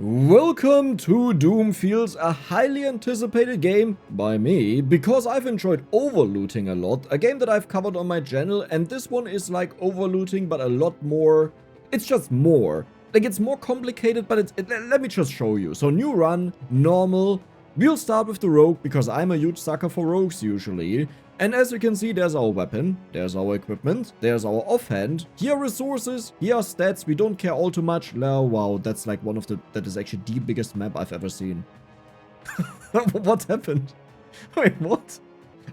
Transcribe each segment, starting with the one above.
Welcome to Doomfields, a highly anticipated game by me, because I've enjoyed overlooting a lot, a game that I've covered on my channel, and this one is like overlooting but a lot more, it's just more. Like it's more complicated, but let me just show you. So new run, normal, we'll start with the rogue because I'm a huge sucker for rogues usually. And as you can see, there's our weapon, there's our equipment, there's our offhand, here are resources, here are stats, we don't care all too much. Oh, wow, that's like one of that is actually the biggest map I've ever seen. What happened? Wait, what?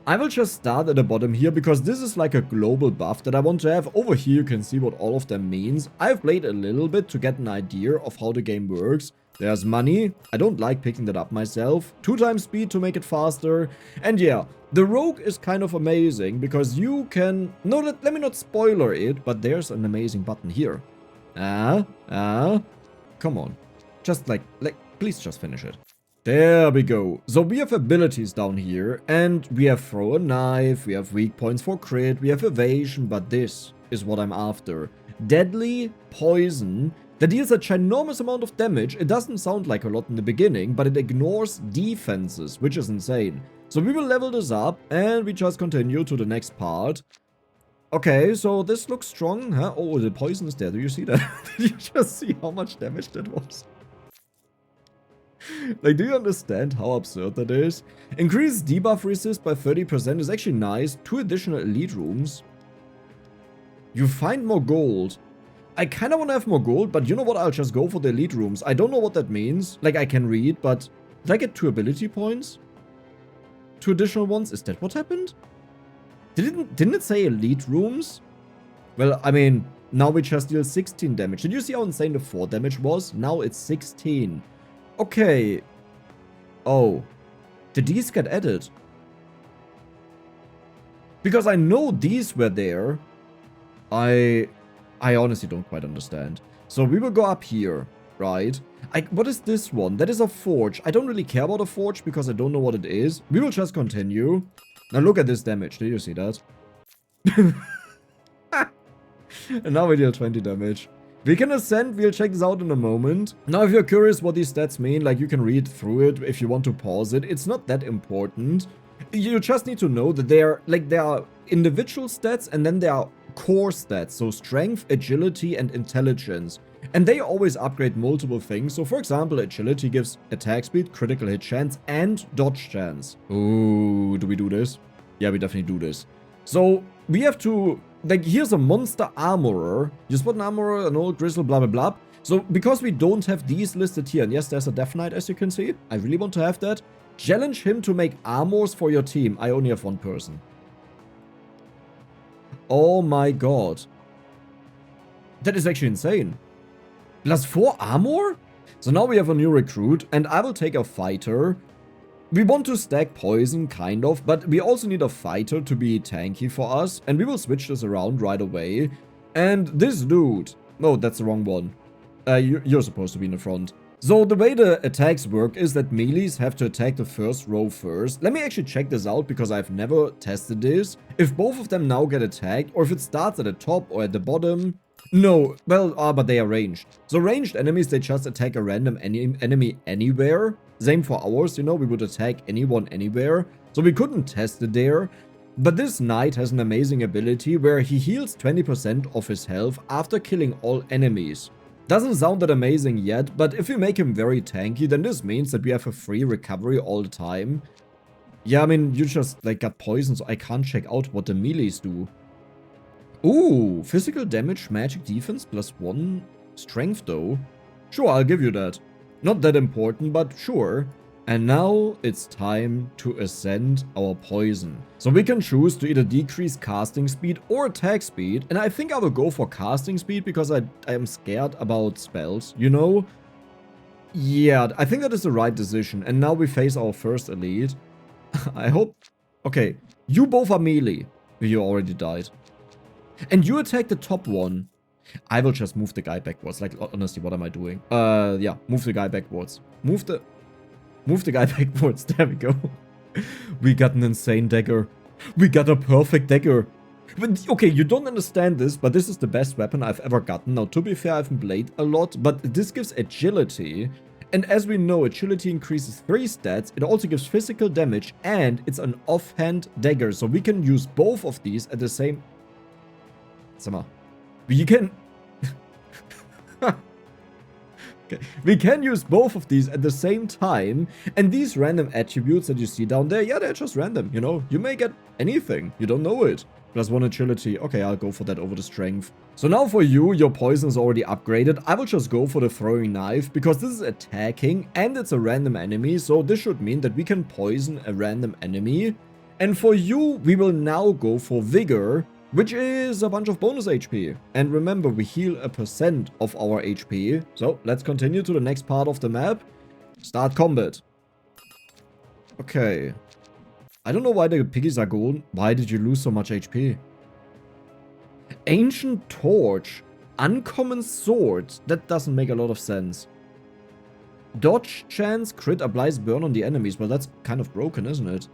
I will just start at the bottom here because this is like a global buff that I want to have. Over here you can see what all of them means. I've played a little bit to get an idea of how the game works. There's money, I don't like picking that up myself, 2 times speed to make it faster, and yeah, the rogue is kind of amazing because you can, no, let me not spoiler it, but there's an amazing button here. Come on, just like, please just finish it. There we go. So we have abilities down here, and we have throw a knife, we have weak points for crit, we have evasion, but this is what I'm after. Deadly poison that deals a ginormous amount of damage. It doesn't sound like a lot in the beginning, but it ignores defenses, which is insane. So we will level this up, and we just continue to the next part. Okay, so this looks strong, huh? Oh, the poison is there. Do you see that? Did you just see how much damage that was? Like, do you understand how absurd that is? Increase debuff resist by 30% is actually nice. 2 additional elite rooms. You find more gold. I kind of want to have more gold, but you know what? I'll just go for the elite rooms. I don't know what that means. Like, I can read, but did I get 2 ability points? 2 additional ones? Is that what happened? Didn't it say elite rooms? Well, I mean, now we just deal 16 damage. Did you see how insane the 4 damage was? Now it's 16. Okay. Oh. Did these get added? Because I know these were there. I honestly don't quite understand. So we will go up here, right? What is this one? That is a forge. I don't really care about a forge because I don't know what it is. We will just continue. Now look at this damage. Did you see that? And now we deal 20 damage. We can ascend. We'll check this out in a moment. Now, if you're curious what these stats mean, like you can read through it if you want to pause it. It's not that important. You just need to know that there are individual stats and then there are core stats, so strength, agility, and intelligence. And they always upgrade multiple things. So for example, agility gives attack speed, critical hit chance, and dodge chance. Ooh, do we do this? Yeah, we definitely do this. So we have to, like, here's a monster armorer. You spot an armorer, an old grizzle, blah, blah, blah. So because we don't have these listed here, and yes, there's a Death Knight, as you can see. I really want to have that. Challenge him to make armors for your team. I only have 1 person. Oh my god. That is actually insane. +4 armor? So now we have a new recruit, and I will take a fighter. We want to stack poison, kind of, but we also need a fighter to be tanky for us, and we will switch this around right away. And this dude... No, that's the wrong one. You're supposed to be in the front. So the way the attacks work is that melees have to attack the first row first. Let me actually check this out because I've never tested this. If both of them now get attacked, or if it starts at the top or at the bottom. No, well, but they are ranged. So ranged enemies, they just attack a random enemy anywhere. Same for ours, you know, we would attack anyone anywhere. So we couldn't test it there. But this knight has an amazing ability where he heals 20% of his health after killing all enemies. Doesn't sound that amazing yet, but if we make him very tanky, then this means that we have a free recovery all the time. Yeah, I mean, you just, like, got poison, so I can't check out what the melees do. Ooh, physical damage, magic defense, +1 strength, though. Sure, I'll give you that. Not that important, but sure. And now it's time to ascend our poison. So we can choose to either decrease casting speed or attack speed. And I think I will go for casting speed because I am scared about spells, you know? Yeah, I think that is the right decision. And now we face our first elite. I hope... Okay, you both are melee. You already died. And you attack the top one. I will just move the guy backwards. Like, honestly, what am I doing? Yeah, move the guy backwards. Move the guy backwards. There we go. We got an insane dagger. We got a perfect dagger. But, okay, you don't understand this, but this is the best weapon I've ever gotten. Now, to be fair, I haven't played a lot, but this gives agility. And as we know, agility increases 3 stats, it also gives physical damage, and it's an offhand dagger, so we can use both of these at the same... Sag mal. We can... Okay. We can use both of these at the same time, and these random attributes that you see down there, yeah, they're just random, you know? You may get anything, you don't know it. +1 agility, okay, I'll go for that over the strength. So now for you, your poison is already upgraded. I will just go for the throwing knife, because this is attacking, and it's a random enemy, so this should mean that we can poison a random enemy. And for you, we will now go for vigor, which is a bunch of bonus HP. And remember, we heal a % of our HP. So let's continue to the next part of the map. Start combat. Okay. I don't know why the piggies are golden. Why did you lose so much HP? Ancient Torch. Uncommon Sword. That doesn't make a lot of sense. Dodge chance crit applies burn on the enemies. Well, that's kind of broken, isn't it?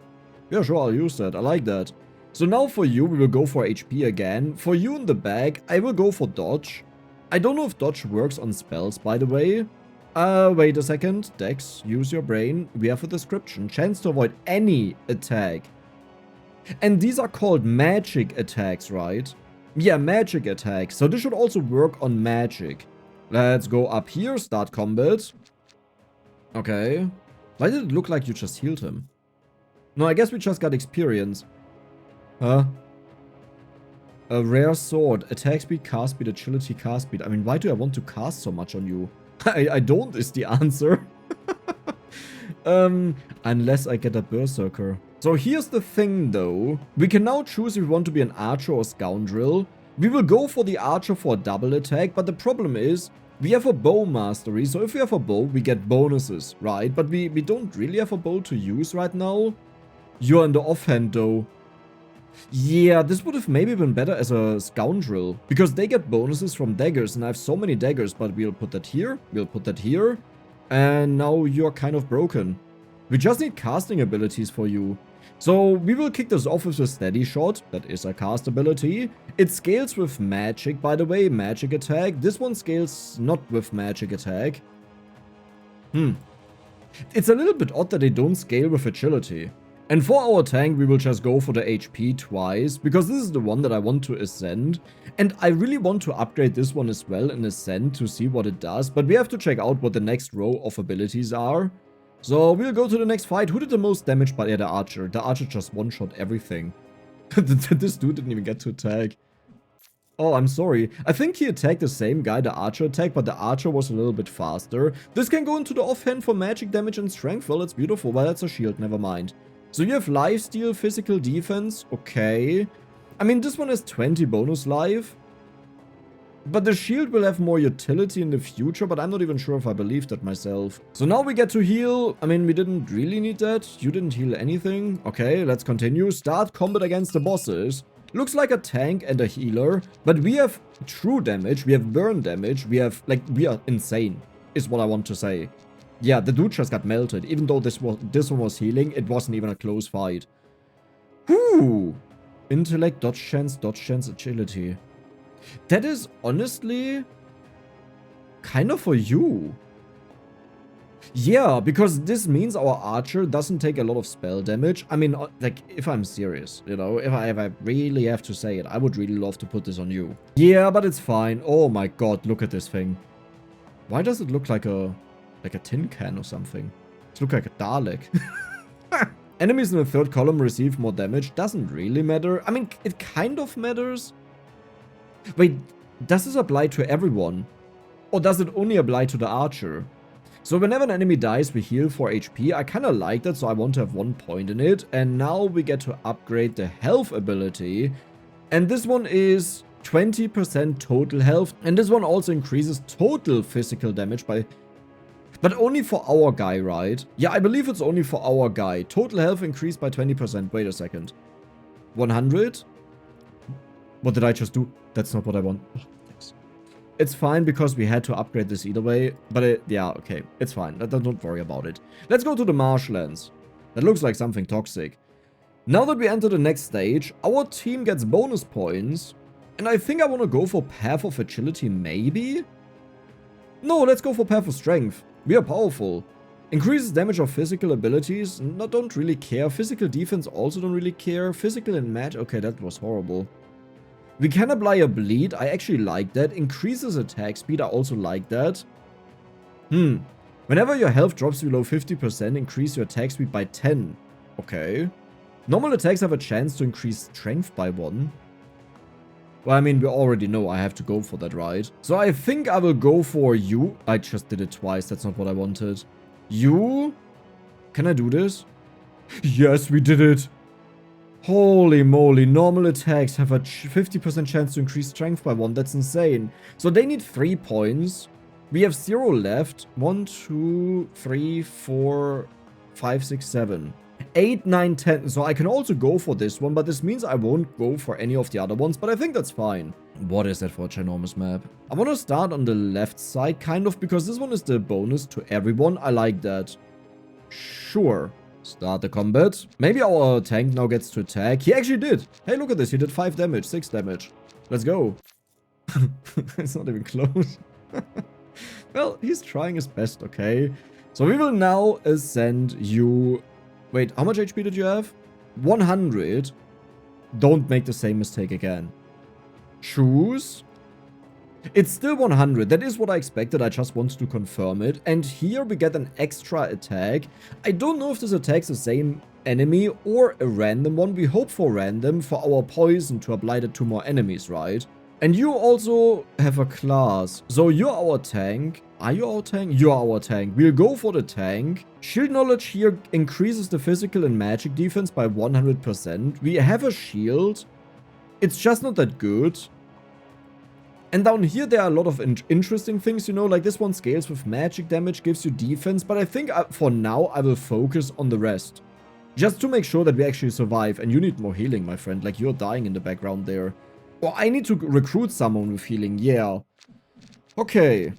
Yeah, sure, I'll use that. I like that. So now for you, we will go for HP again. For you in the back, I will go for dodge. I don't know if dodge works on spells, by the way. Wait a second. Dex, use your brain. We have a description. Chance to avoid any attack. And these are called magic attacks, right? Yeah, magic attacks. So this should also work on magic. Let's go up here, start combat. Okay. Why did it look like you just healed him? No, I guess we just got experience. Huh? A rare sword. Attack speed, cast speed, agility, cast speed. I mean, why do I want to cast so much on you? I don't is the answer. Unless I get a Berserker. So here's the thing though. We can now choose if we want to be an archer or scoundrel. We will go for the archer for a double attack, but the problem is we have a bow mastery. So if we have a bow, we get bonuses, right? But we don't really have a bow to use right now. You're in the offhand though. Yeah, this would have maybe been better as a scoundrel, because they get bonuses from daggers, and I have so many daggers, but we'll put that here, we'll put that here, and now you're kind of broken. We just need casting abilities for you. So we will kick this off with a steady shot, that is a cast ability. It scales with magic, by the way, magic attack. This one scales not with magic attack. It's a little bit odd that they don't scale with agility. And for our tank, we will just go for the HP twice, because this is the one that I want to ascend. And I really want to upgrade this one as well in ascend to see what it does, but we have to check out what the next row of abilities are. So we'll go to the next fight. Who did the most damage? But yeah, the archer. The archer just one-shot everything. This dude didn't even get to attack. Oh, I'm sorry. I think he attacked the same guy the archer attacked, but the archer was a little bit faster. This can go into the offhand for magic damage and strength. Well, that's beautiful. Well, that's a shield. Never mind. So you have lifesteal, physical defense, okay. I mean, this one has 20 bonus life. But the shield will have more utility in the future, but I'm not even sure if I believe that myself. So now we get to heal. I mean, we didn't really need that. You didn't heal anything. Okay, let's continue. Start combat against the bosses. Looks like a tank and a healer, but we have true damage, we have burn damage, we have, like, we are insane, is what I want to say. Yeah, the dude just got melted. Even though this one was healing, it wasn't even a close fight. Whoo! Intellect, dodge chance, agility. That is honestly kind of for you. Yeah, because this means our archer doesn't take a lot of spell damage. I mean, like, if I'm serious, you know, if I really have to say it, I would really love to put this on you. Yeah, but it's fine. Oh my god, look at this thing. Why does it look like a tin can or something? It looks like a Dalek. Enemies in the third column receive more damage. Doesn't really matter. I mean, it kind of matters. Wait, does this apply to everyone? Or does it only apply to the archer? So whenever an enemy dies, we heal 4 HP. I kind of like that, so I want to have 1 point in it. And now we get to upgrade the health ability. And this one is 20% total health. And this one also increases total physical damage by... But only for our guy, right? Yeah, I believe it's only for our guy. Total health increased by 20%. Wait a second. 100? What did I just do? That's not what I want. Oh, thanks. It's fine because we had to upgrade this either way. But yeah, okay. It's fine. Don't worry about it. Let's go to the Marshlands. That looks like something toxic. Now that we enter the next stage, our team gets bonus points. And I think I want to go for Path of Agility, maybe? No, let's go for Path of Strength. We are powerful. Increases damage of physical abilities. No, don't really care. Physical defense also don't really care. Physical and match. Okay, that was horrible. We can apply a bleed. I actually like that. Increases attack speed. I also like that. Whenever your health drops below 50%, increase your attack speed by 10. Okay. Normal attacks have a chance to increase strength by 1. Well, I mean, we already know I have to go for that, right? So I think I will go for you. I just did it twice. That's not what I wanted. You? Can I do this? Yes, we did it. Holy moly. Normal attacks have a 50% chance to increase strength by 1. That's insane. So they need 3 points. We have 0 left. 1, 2, 3, 4, 5, 6, 7. 8, 9, 10. So I can also go for this one, but this means I won't go for any of the other ones, but I think that's fine. What is that for a ginormous map? I want to start on the left side, kind of, because this one is the bonus to everyone. I like that. Sure. Start the combat. Maybe our tank now gets to attack. He actually did. Hey, look at this. He did 5 damage, 6 damage. Let's go. It's not even close. Well, he's trying his best, okay? So we will now ascend you. Wait, how much HP did you have? 100. Don't make the same mistake again. Choose. It's still 100. That is what I expected. I just wanted to confirm it. And here we get an extra attack. I don't know if this attacks the same enemy or a random one. We hope for random for our poison to apply to 2 more enemies, right? And you also have a class. So you're our tank. Are you our tank? You are our tank. We'll go for the tank. Shield knowledge here increases the physical and magic defense by 100%. We have a shield. It's just not that good. And down here there are a lot of interesting things, you know, like this one scales with magic damage, gives you defense. But I think for now I will focus on the rest. Just to make sure that we actually survive. And you need more healing, my friend. Like, you're dying in the background there. Or I need to recruit someone with healing. Yeah. Okay.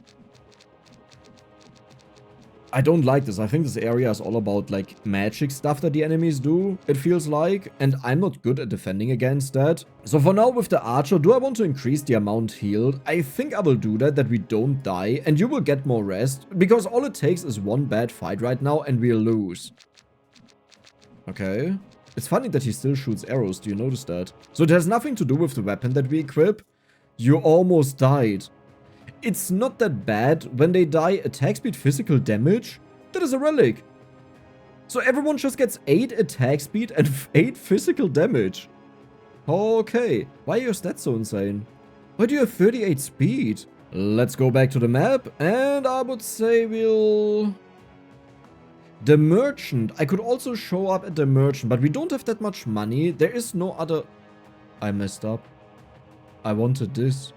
I don't like this. I think this area is all about, like, magic stuff that the enemies do, it feels like. And I'm not good at defending against that. So for now, with the archer, do I want to increase the amount healed? I think I will do that we don't die. And you will get more rest. Because all it takes is one bad fight right now and we'll lose. Okay. It's funny that he still shoots arrows. Do you notice that? So it has nothing to do with the weapon that we equip. You almost died. It's not that bad when they die. Attack speed, physical damage. That is a relic. So everyone just gets 8 attack speed and 8 physical damage. Okay. Why are your stats so insane? Why do you have 38 speed? Let's go back to the map. And I would say we'll... The merchant. I could also show up at the merchant, but we don't have that much money. There is no other... I messed up. I wanted this.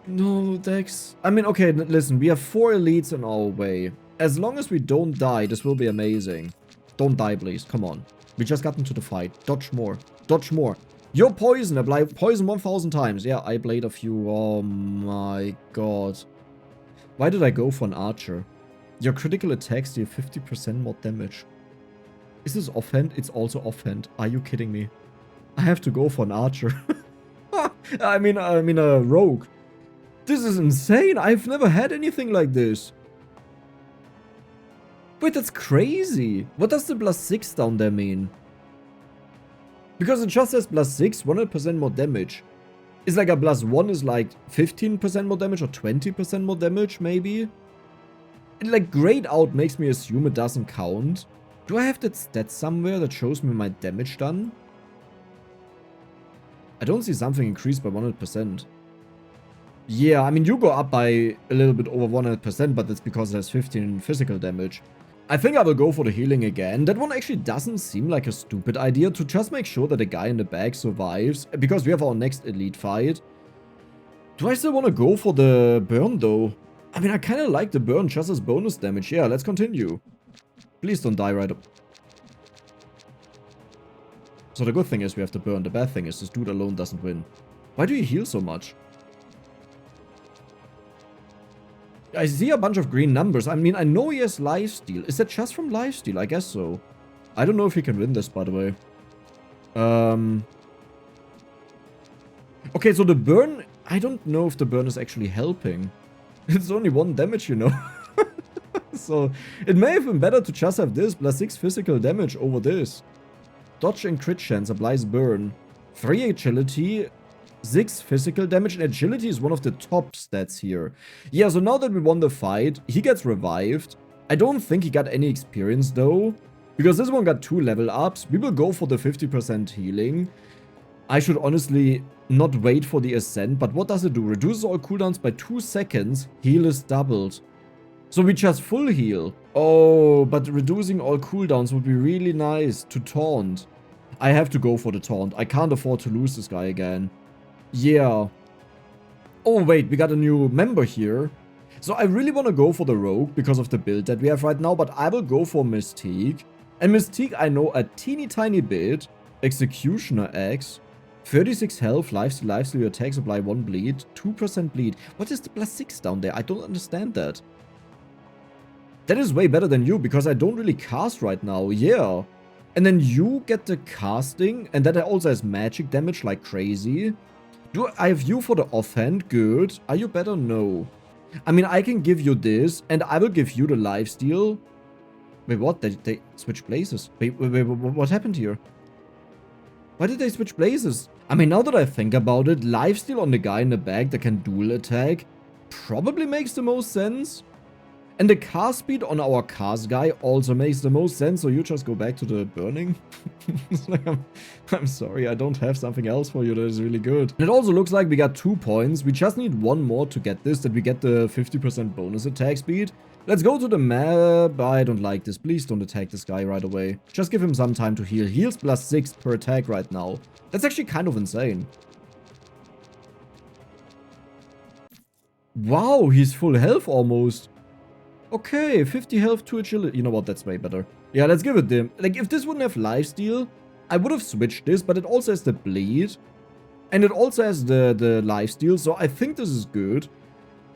No, Dex. I mean, okay, listen. We have 4 elites in our way. As long as we don't die, this will be amazing. Don't die, please. Come on. We just got into the fight. Dodge more. Dodge more. Your poison. Apply poison 1000 times. Yeah, I played a few. Oh my god. Why did I go for an archer? Your critical attacks deal 50% more damage. Is this offhand? It's also offhand. Are you kidding me? I have to go for an archer. I mean a rogue. This is insane. I've never had anything like this. Wait, that's crazy. What does the +6 down there mean? Because it just says +6, 100% more damage. Is like a +1 is like 15% more damage or 20% more damage, maybe? Like, grayed out makes me assume it doesn't count. Do I have that stat somewhere that shows me my damage done? I don't see something increased by 100%. Yeah, I mean, you go up by a little bit over 100%, but that's because it has 15 physical damage. I think I will go for the healing again. That one actually doesn't seem like a stupid idea to just make sure that the guy in the back survives, because we have our next elite fight. Do I still want to go for the burn, though? I mean, I kind of like the burn just as bonus damage. Yeah, let's continue. Please don't die right up. So the good thing is we have the burn. The bad thing is this dude alone doesn't win. Why do you heal so much? I see a bunch of green numbers. I mean, I know he has lifesteal. Is that just from lifesteal? I guess so. I don't know if he can win this, by the way. Okay, so the burn... I don't know if the burn is actually helping. It's only 1 damage, you know. So, it may have been better to just have this, plus 6 physical damage over this. Dodge and crit chance applies burn. 3 agility, 6 physical damage, and agility is one of the top stats here. Yeah, so now that we won the fight, he gets revived. I don't think he got any experience though, because this one got 2 level ups. We will go for the 50% healing. I should honestly not wait for the ascent, but what does it do? Reduces all cooldowns by 2 seconds, heal is doubled. So we just full heal. Oh, but reducing all cooldowns would be really nice to taunt. I have to go for the taunt. I can't afford to lose this guy again. Yeah. Oh wait, we got a new member here. So I really want to go for the rogue because of the build that we have right now, but I will go for Mystique. And Mystique I know a teeny tiny bit. Executioner Axe. 36 health, lifesteal, your attacks apply 1 bleed, 2% bleed. What is the plus 6 down there? I don't understand that. That is way better than you, because I don't really cast right now, yeah. And then you get the casting, and that also has magic damage like crazy. Do I have you for the offhand? Good. Are you better? No. I mean, I can give you this, and I will give you the lifesteal. Wait, what? They switched places. Wait, what happened here? Why did they switch places? I mean, now that I think about it, lifesteal on the guy in the back that can dual attack probably makes the most sense. And the cast speed on our cast guy also makes the most sense, so you just go back to the burning. It's like, I'm sorry, I don't have something else for you that is really good. And it also looks like we got 2 points. We just need 1 more to get this, that we get the 50% bonus attack speed. Let's go to the map. I don't like this. Please don't attack this guy right away. Just give him some time to heal. Heals plus 6 per attack right now. That's actually kind of insane. Wow, he's full health almost. Okay, 50 health to agility. You know what, that's way better. Yeah, let's give it them. Like, if this wouldn't have lifesteal, I would have switched this, but it also has the bleed. And it also has the lifesteal, so I think this is good.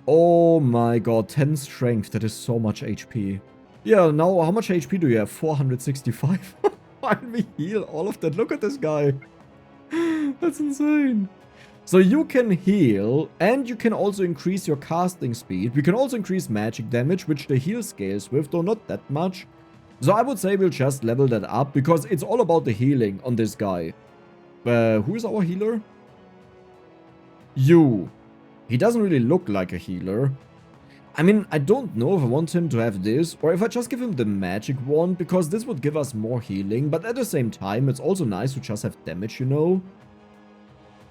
Oh my god, 10 strength. That is so much HP. Yeah, now, how much HP do you have? 465. Why did we heal all of that? Look at this guy. That's insane. So you can heal, and you can also increase your casting speed. We can also increase magic damage, which the heal scales with, though not that much. So I would say we'll just level that up, because it's all about the healing on this guy. Who is our healer? You. He doesn't really look like a healer. I mean, I don't know if I want him to have this, or if I just give him the magic one, because this would give us more healing, but at the same time, it's also nice to just have damage, you know?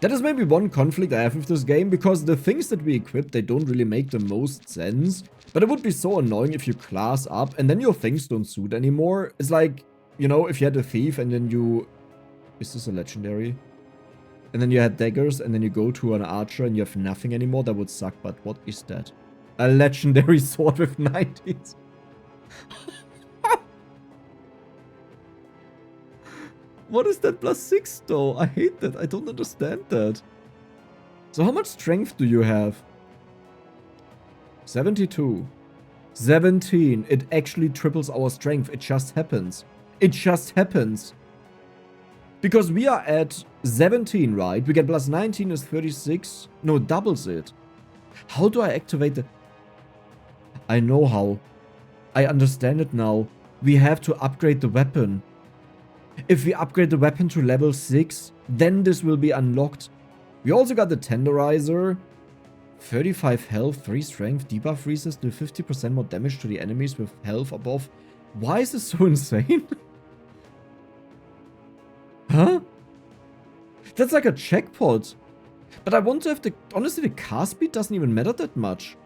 That is maybe one conflict I have with this game, because the things that we equip, they don't really make the most sense. But it would be so annoying if you class up and then your things don't suit anymore. It's like, you know, if you had a thief and then you... Is this a legendary? And then you had daggers and then you go to an archer and you have nothing anymore. That would suck, but what is that? A legendary sword with 90s. What is that plus 6 though? I hate that. I don't understand that. So how much strength do you have? 72. 17. It actually triples our strength. It just happens. It just happens. Because we are at 17, right? We get plus 19 is 36. No, it doubles it. How do I activate the... I know how. I understand it now. We have to upgrade the weapon. If we upgrade the weapon to level 6, then this will be unlocked. We also got the Tenderizer. 35 health, 3 strength, debuff freezes, do 50% more damage to the enemies with health above. Why is this so insane? Huh? That's like a checkpot. But I want to have the... Honestly, the cast speed doesn't even matter that much.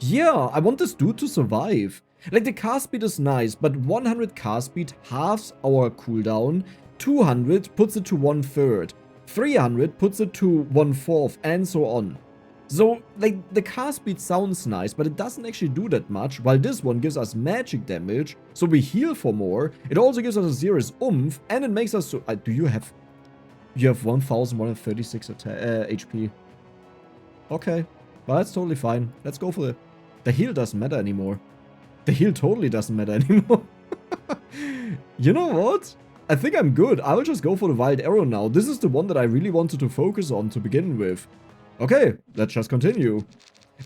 Yeah, I want this dude to survive. Like, the cast speed is nice, but 100 cast speed halves our cooldown, 200 puts it to 1/3, 300 puts it to 1/4, and so on. So, like, the cast speed sounds nice, but it doesn't actually do that much, while this one gives us magic damage, so we heal for more. It also gives us a serious oomph, and it makes us so... do you have... You have 1136 HP. Okay, well, that's totally fine. Let's go for the heal doesn't matter anymore. The heal totally doesn't matter anymore. You know what? I think I'm good. I will just go for the Wild Arrow now. This is the one that I really wanted to focus on to begin with. Okay, let's just continue.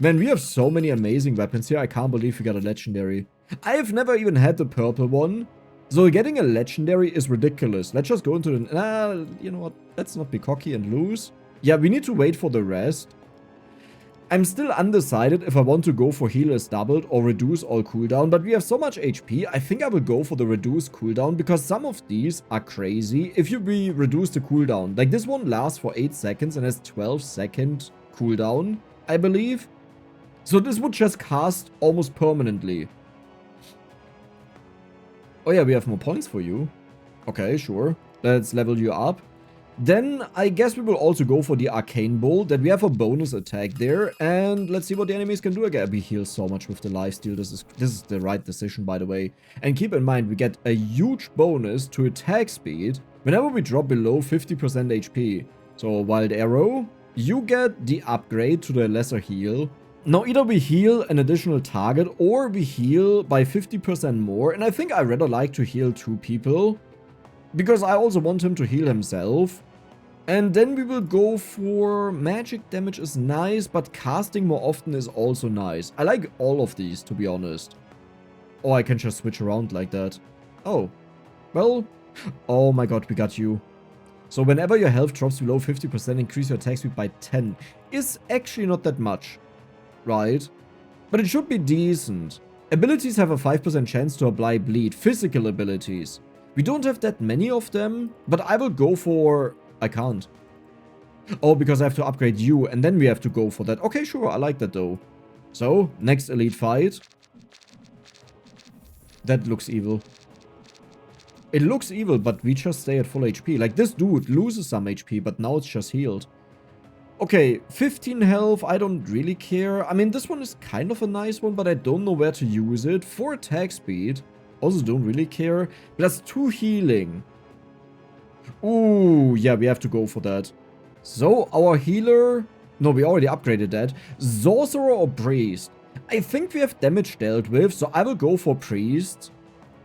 Man, we have so many amazing weapons here. I can't believe we got a legendary. I have never even had the purple one. So getting a legendary is ridiculous. Let's just go into the... you know what? Let's not be cocky and lose. Yeah, we need to wait for the rest. I'm still undecided if I want to go for heal is doubled or reduce all cooldown, but we have so much HP, I think I will go for the reduce cooldown because some of these are crazy if you reduce the cooldown. Like this one lasts for 8 seconds and has 12-second cooldown, I believe. So this would just cast almost permanently. Oh yeah, we have more points for you. Okay, sure. Let's level you up. Then I guess we will also go for the Arcane Bolt, that we have a bonus attack there, and let's see what the enemies can do again. We heal so much with the lifesteal. This is the right decision, by the way. And keep in mind, we get a huge bonus to attack speed whenever we drop below 50% HP. So Wild Arrow, you get the upgrade to the lesser heal. Now either we heal an additional target or we heal by 50% more, and I think I rather like to heal 2 people. Because I also want him to heal himself. And then we will go for magic damage is nice, but casting more often is also nice. I like all of these, to be honest. Oh, I can just switch around like that. Oh. Well. Oh my god, we got you. So whenever your health drops below 50%, increase your attack speed by 10. Is actually not that much. Right? But it should be decent. Abilities have a 5% chance to apply bleed. Physical abilities. We don't have that many of them, but I will go for... I can't. Oh, because I have to upgrade you, and then we have to go for that. Okay, sure, I like that though. So, next elite fight. That looks evil. It looks evil, but we just stay at full HP. Like, this dude loses some HP, but now it's just healed. Okay, 15 health, I don't really care. I mean, this one is kind of a nice one, but I don't know where to use it. 4 attack speed. Also don't really care. Plus 2 healing. Ooh, yeah, we have to go for that. So, our healer... No, we already upgraded that. Sorcerer or Priest? I think we have damage dealt with, so I will go for Priest.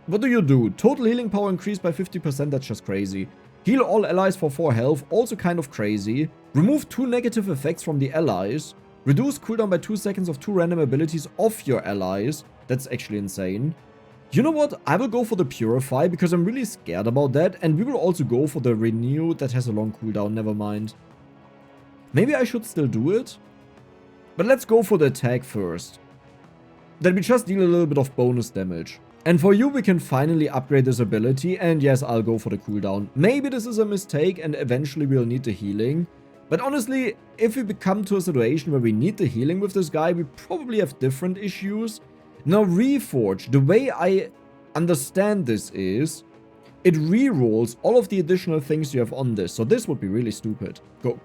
What do you do? Total healing power increased by 50%, that's just crazy. Heal all allies for 4 health, also kind of crazy. Remove 2 negative effects from the allies. Reduce cooldown by 2 seconds of 2 random abilities of your allies. That's actually insane. You know what? I will go for the Purify because I'm really scared about that. And we will also go for the Renew that has a long cooldown. Never mind. Maybe I should still do it. But let's go for the attack first. Then we just deal a little bit of bonus damage. And for you, we can finally upgrade this ability. And yes, I'll go for the cooldown. Maybe this is a mistake and eventually we'll need the healing. But honestly, if we come to a situation where we need the healing with this guy, we probably have different issues. Now, Reforge, the way I understand this is, it rerolls all of the additional things you have on this. So this would be really stupid. Go.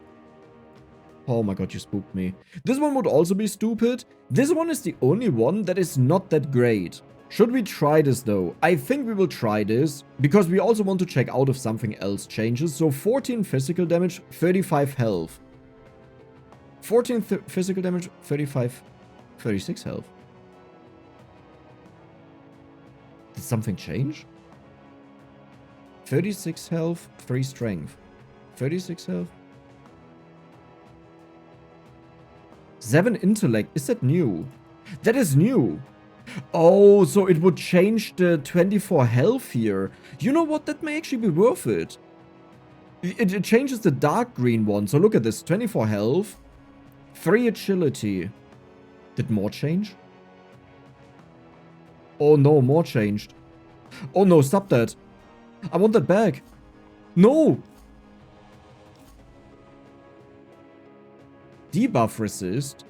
Oh my god, you spooked me. This one would also be stupid. This one is the only one that is not that great. Should we try this though? I think we will try this, because we also want to check out if something else changes. So 14 physical damage, 35 health. 14 physical damage, 36 health. Did something change? 36 health, 3 strength. 36 health. 7 intellect. Is that new? That is new. Oh, so it would change the 24 health here. You know what? That may actually be worth it. It changes the dark green one. So look at this. 24 health. 3 agility. Did more change? Oh no, more changed. Oh no, stop that. I want that back. No! Debuff resist.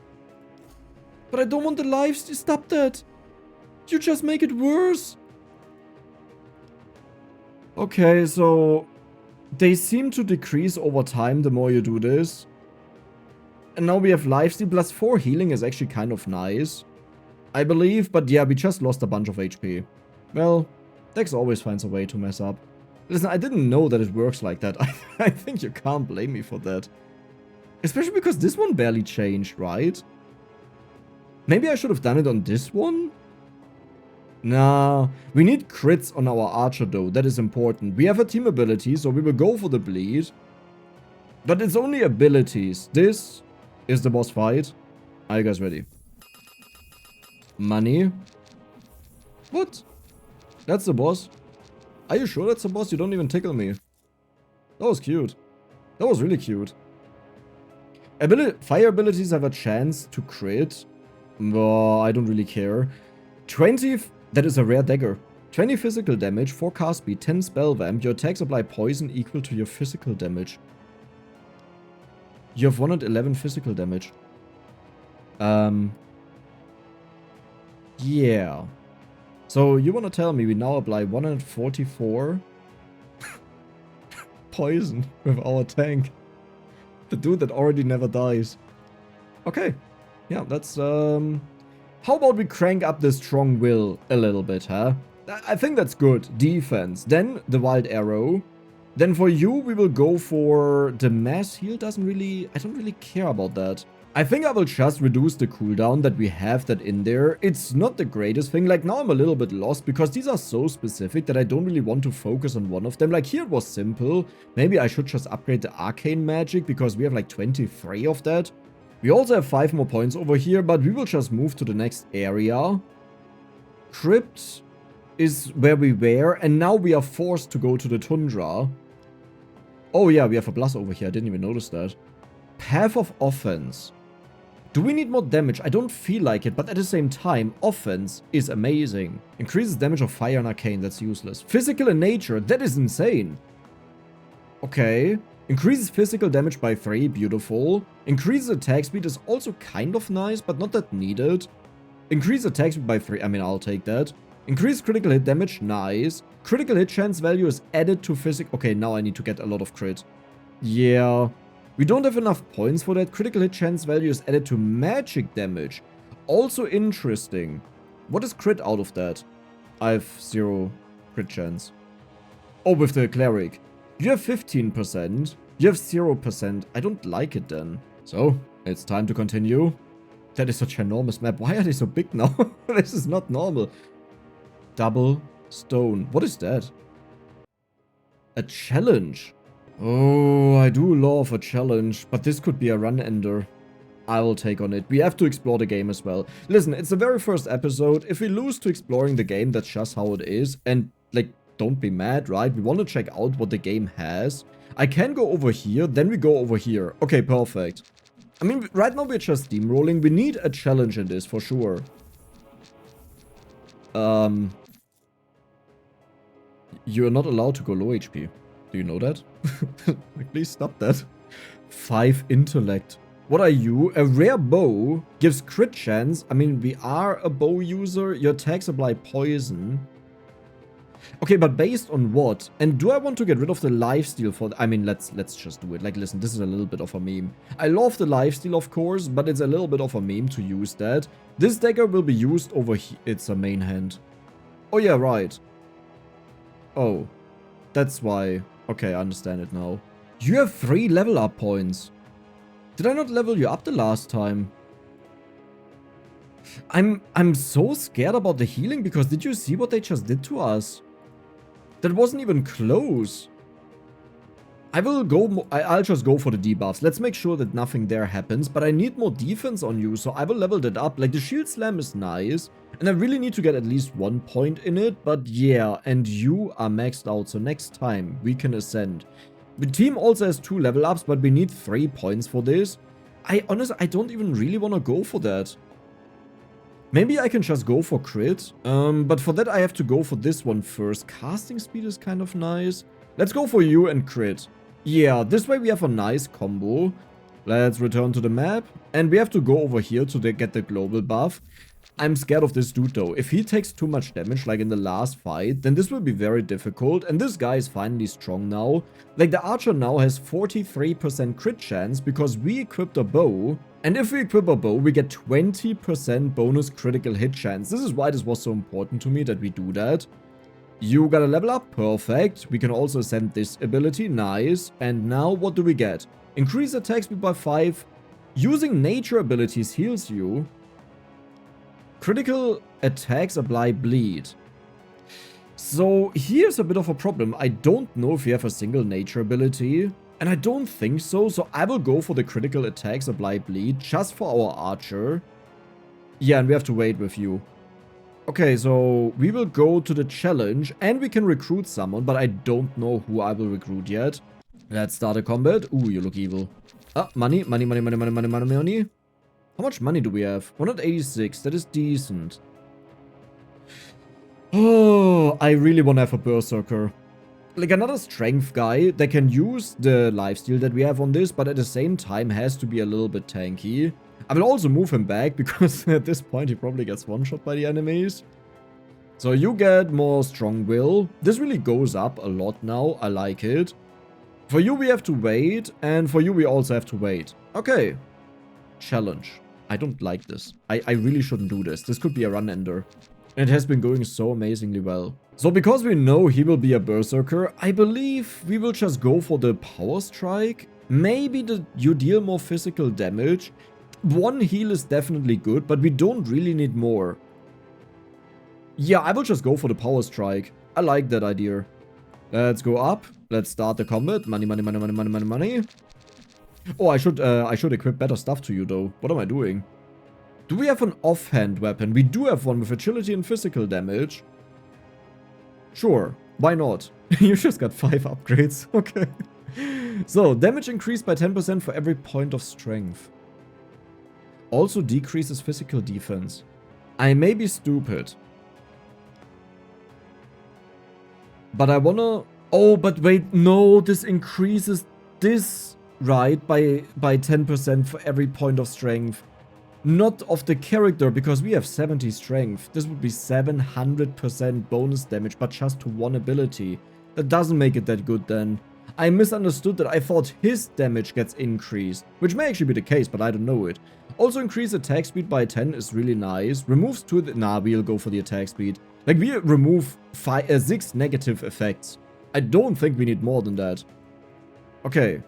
But I don't want the lives. Stop that. You just make it worse. Okay, so they seem to decrease over time the more you do this. And now we have lifesteal plus 4 healing is actually kind of nice. I believe, but yeah, we just lost a bunch of HP. Well, Dex always finds a way to mess up. Listen, I didn't know that it works like that. I think you can't blame me for that. Especially because this one barely changed, right? Maybe I should have done it on this one? Nah, we need crits on our archer though, that is important. We have a team ability, so we will go for the bleed. But it's only abilities. This is the boss fight. Are you guys ready? Money. What? That's the boss? Are you sure that's the boss? You don't even tickle me. That was cute. That was really cute. Fire abilities have a chance to crit. Oh, I don't really care. 20... That is a rare dagger. 20 physical damage, 4 cast speed, 10 spell vamp. Your attacks apply poison equal to your physical damage. You have 111 physical damage. Yeah. So you want to tell me we now apply 144 poison with our tank. The dude that already never dies. Okay. Yeah, that's, how about we crank up the strong will a little bit, huh? I think that's good. Defense. Then the wild arrow. Then for you, we will go for the mass heal. I don't really care about that. I think I will just reduce the cooldown that we have that in there. It's not the greatest thing. Like, now I'm a little bit lost because these are so specific that I don't really want to focus on one of them. Like, here it was simple. Maybe I should just upgrade the arcane magic because we have like 23 of that. We also have 5 more points over here, but we will just move to the next area. Crypt is where we were, and now we are forced to go to the Tundra. Oh yeah, we have a plus over here. I didn't even notice that. Path of offense. Do we need more damage? I don't feel like it, but at the same time, offense is amazing. Increases damage of fire and arcane, that's useless. Physical in nature, that is insane. Okay. Increases physical damage by 3, beautiful. Increases attack speed is also kind of nice, but not that needed. Increase attack speed by 3, I mean, I'll take that. Increase critical hit damage, nice. Critical hit chance value is added to physical... Okay, now I need to get a lot of crit. Yeah. We don't have enough points for that. Critical hit chance value is added to magic damage. Also interesting. What is crit out of that? I have 0 crit chance. Oh, with the cleric. You have 15%. You have 0%. I don't like it then. So, it's time to continue. That is such an enormous map. Why are they so big now? This is not normal. Double stone. What is that? A challenge. Oh, I do love a challenge. But this could be a run ender. I will take on it. We have to explore the game as well. Listen, it's the very first episode. If we lose to exploring the game, that's just how it is. And, like, don't be mad, right? We want to check out what the game has. I can go over here, then we go over here. Okay, perfect. I mean, right now we're just steamrolling. We need a challenge in this, for sure. You're not allowed to go low HP. Do you know that? Like, please stop that. 5 intellect. What are you? A rare bow gives crit chance. I mean, we are a bow user. Your attacks apply poison. Okay, but based on what? And do I want to get rid of the lifesteal for... I mean, let's just do it. Like, listen, this is a little bit of a meme. I love the lifesteal, of course, but it's a little bit of a meme to use that. This dagger will be used over here. It's a main hand. Oh, yeah, right. Oh. That's why. Okay, I understand it now. You have 3 level up points. Did I not level you up the last time? I'm so scared about the healing because did you see what they just did to us? That wasn't even close. I'll just go for the debuffs. Let's make sure that nothing there happens, but I need more defense on you, so I will level that up. Like, the shield slam is nice, and I really need to get at least 1 point in it, but yeah, and you are maxed out, so next time we can ascend. The team also has 2 level ups, but we need 3 points for this. I honestly don't even really want to go for that. Maybe I can just go for crit, but for that I have to go for this one first. Casting speed is kind of nice. Let's go for you and crit. Yeah, this way we have a nice combo. Let's return to the map, and we have to go over here to get the global buff. I'm scared of this dude though. If he takes too much damage like in the last fight, then this will be very difficult, and this guy is finally strong now. Like, the archer now has 43% crit chance because we equipped a bow, and if we equip a bow, we get 20% bonus critical hit chance. This is why this was so important to me that we do that. You got a level up, perfect. We can also ascend this ability, nice. And now what do we get? Increase attack speed by 5. Using nature abilities heals you. Critical attacks apply bleed. So here's a bit of a problem. I don't know if we have a single nature ability. And I don't think so, so I will go for the critical attacks, apply bleed, just for our archer. Yeah, and we have to wait with you. Okay, so we will go to the challenge, and we can recruit someone, but I don't know who I will recruit yet. Let's start a combat. Ooh, you look evil. Ah, money, money, money, money, money, money, money, money. How much money do we have? 186, that is decent. Oh, I really want to have a Berserker. Like another strength guy that can use the lifesteal that we have on this, but at the same time has to be a little bit tanky. I will also move him back because at this point he probably gets one-shot by the enemies. So you get more strong will. This really goes up a lot now. I like it. For you we have to wait, and for you we also have to wait. Okay. Challenge. I don't like this. I really shouldn't do this. This could be a run-ender. It has been going so amazingly well. So because we know he will be a Berserker, I believe we will just go for the Power Strike. Maybe you deal more physical damage. One heal is definitely good, but we don't really need more. Yeah, I will just go for the Power Strike. I like that idea. Let's go up. Let's start the combat. Money, money, money, money, money, money, money. Oh, I should equip better stuff to you though. What am I doing? Do we have an offhand weapon? We do have one with agility and physical damage. Sure, why not? You just got 5 upgrades, okay. So, damage increased by 10% for every point of strength. Also decreases physical defense. I may be stupid. But I wanna... Oh, but wait, no, this increases this, right, by 10% for every point of strength. Not of the character, because we have 70 strength. This would be 700% bonus damage, but just to one ability. That doesn't make it that good then. I misunderstood that. I thought his damage gets increased, which may actually be the case, but I don't know it. Also increase attack speed by 10 is really nice. Removes 2... Nah, we'll go for the attack speed. Like, we remove 6 negative effects. I don't think we need more than that. Okay.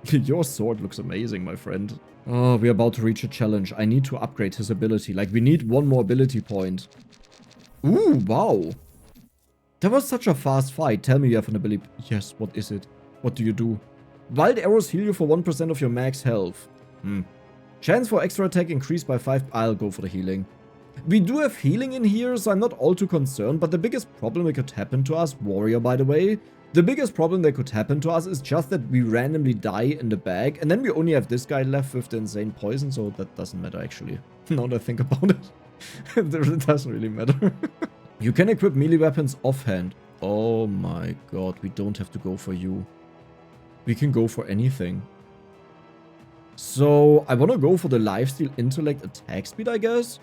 Your sword looks amazing, my friend. Oh, we're about to reach a challenge. I need to upgrade his ability. Like, we need one more ability point. Ooh, wow. That was such a fast fight. Tell me you have an ability. Yes, what is it? What do you do? Wild arrows heal you for 1% of your max health. Chance for extra attack increased by 5. I'll go for the healing. We do have healing in here, so I'm not all too concerned. But the biggest problem that could happen to us, warrior by the way, the biggest problem that could happen to us is just that we randomly die in the bag. And then we only have this guy left with the insane poison, so that doesn't matter actually. Now that I think about it. It doesn't really matter. You can equip melee weapons offhand. Oh my god, we don't have to go for you. We can go for anything. So, I want to go for the lifesteal, intellect, attack speed, I guess.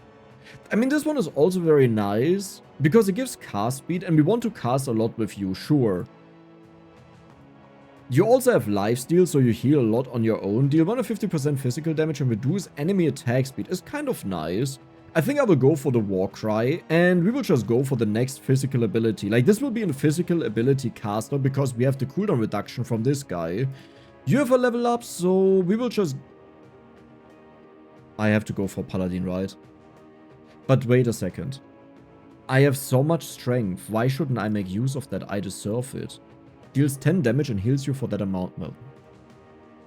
I mean, this one is also very nice, because it gives cast speed, and we want to cast a lot with you, sure. You also have lifesteal, so you heal a lot on your own. Deal 150% physical damage and reduce enemy attack speed. Is kind of nice. I think I will go for the war cry, and we will just go for the next physical ability. Like, this will be a physical ability caster, because we have the cooldown reduction from this guy. You have a level up, so we will just... I have to go for Paladin, right? But wait a second. I have so much strength. Why shouldn't I make use of that? I deserve it. Deals 10 damage and heals you for that amount. Well,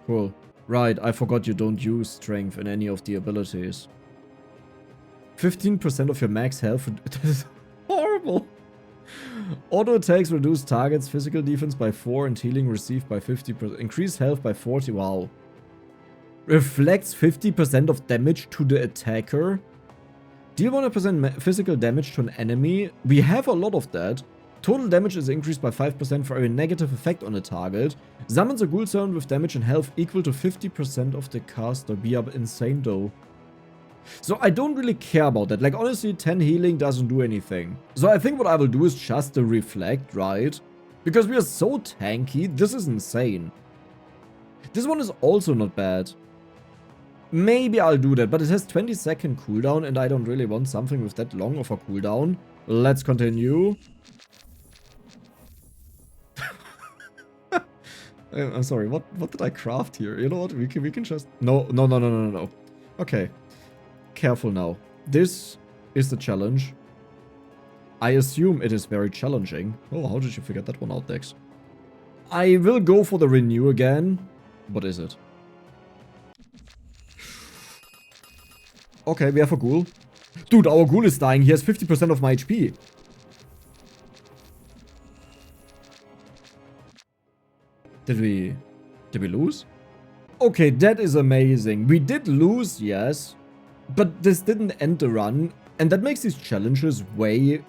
cool. Right, I forgot you don't use strength in any of the abilities. 15% of your max health. That is horrible. Auto attacks reduce targets physical defense by 4 and healing received by 50%. Increase health by 40. Wow. Reflects 50% of damage to the attacker. Deal 100% physical damage to an enemy. We have a lot of that. Total damage is increased by 5% for every negative effect on a target. Summons a ghoul servant with damage and health equal to 50% of the caster. We are insane though. So I don't really care about that. Like, honestly, 10 healing doesn't do anything. So I think what I will do is just the reflect, right? Because we are so tanky, this is insane. This one is also not bad. Maybe I'll do that, but it has 20-second cooldown, and I don't really want something with that long of a cooldown. Let's continue. I'm sorry, what did I craft here? You know what, we can just... No. Okay. Careful now. This is the challenge. I assume it is very challenging. Oh, how did you figure that one out, Dex? I will go for the renew again. What is it? Okay, we have a ghoul. Dude, our ghoul is dying. He has 50% of my HP. Did we lose? Okay, that is amazing. We did lose, yes. But this didn't end the run. And that makes these challenges way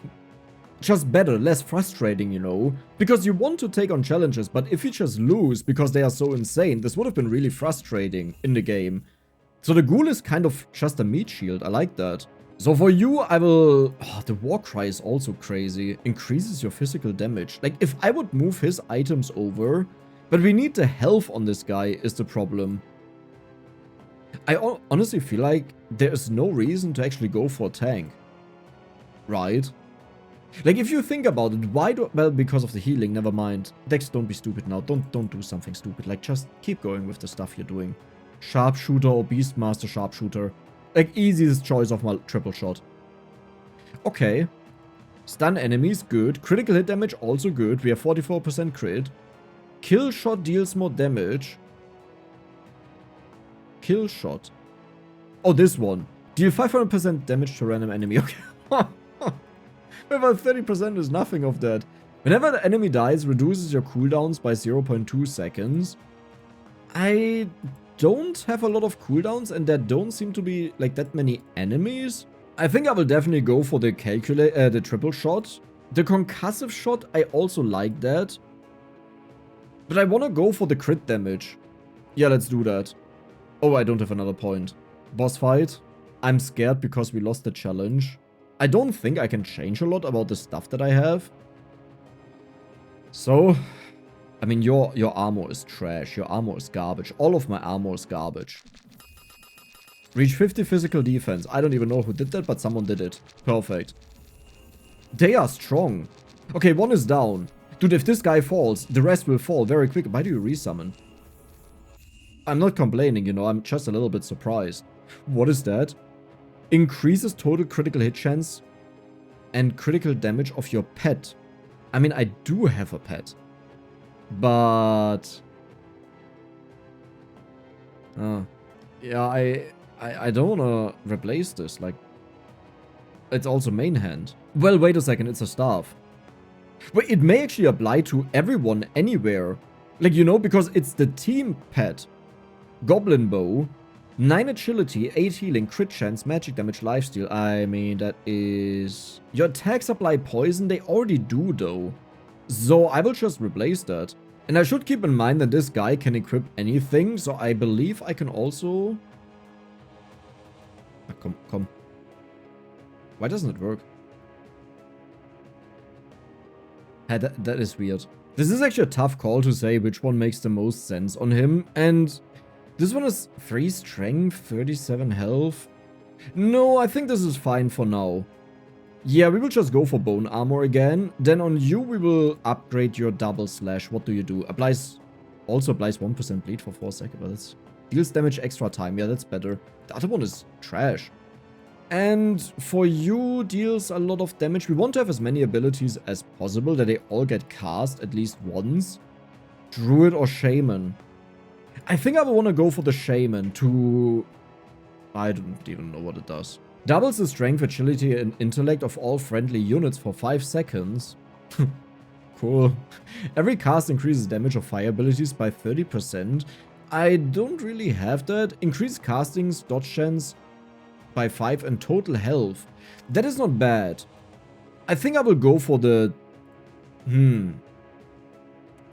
just better, less frustrating, you know. Because you want to take on challenges, but if you just lose because they are so insane, this would have been really frustrating in the game. So the ghoul is kind of just a meat shield. I like that. So for you, I will... Oh, the war cry is also crazy. Increases your physical damage. Like, if I would move his items over... But we need the health on this guy is the problem. I honestly feel like there is no reason to actually go for a tank. Right? Like, if you think about it, why do... Well, because of the healing, never mind. Dex, don't be stupid now. Don't do something stupid. Like, just keep going with the stuff you're doing. Sharpshooter or Beastmaster Sharpshooter. Like, easiest choice of my triple shot. Okay. Stun enemies, good. Critical hit damage, also good. We have 44% crit. Kill shot deals more damage. Kill shot. Oh, this one. Deal 500% damage to random enemy. Okay. About 30% is nothing of that. Whenever the enemy dies, reduces your cooldowns by 0.2 seconds. I don't have a lot of cooldowns and there don't seem to be like that many enemies. I think I will definitely go for the the triple shot. The concussive shot, I also like that. But I want to go for the crit damage. Yeah, let's do that. Oh, I don't have another point. Boss fight. I'm scared because we lost the challenge. I don't think I can change a lot about the stuff that I have. So, I mean, your armor is trash. Your armor is garbage. All of my armor is garbage. Reach 50 physical defense. I don't even know who did that, but someone did it. Perfect. They are strong. Okay, one is down. Dude, if this guy falls, the rest will fall very quick. Why do you resummon? I'm not complaining, you know. I'm just a little bit surprised. What is that? Increases total critical hit chance and critical damage of your pet. I mean, I do have a pet. But... yeah, I don't want to replace this. Like, it's also main hand. Well, wait a second. It's a staff. Wait, it may actually apply to everyone anywhere. Like, you know, because it's the team pet. Goblin Bow. 9 agility, 8 healing, crit chance, magic damage, lifesteal. I mean, that is... Your attacks apply poison. They already do, though. So I will just replace that. And I should keep in mind that this guy can equip anything. So I believe I can also... Come. Why doesn't it work? That is weird. This is actually a tough call to say which one makes the most sense on him. And this one is 3 strength, 37 health. No, I think this is fine for now. Yeah, we will just go for bone armor again. Then on you, we will upgrade your double slash. What do you do? Also applies 1% bleed for 4 seconds. But that's deals damage extra time. Yeah, that's better. The other one is trash. And for you, deals a lot of damage. We want to have as many abilities as possible that they all get cast at least once. Druid or Shaman. I think I will want to go for the Shaman to... I don't even know what it does. Doubles the strength, agility, and intellect of all friendly units for 5 seconds. Cool. Every cast increases damage of fire abilities by 30%. I don't really have that. Increase casting's dodge chance by 5 and total health. That is not bad. I think I will go for the...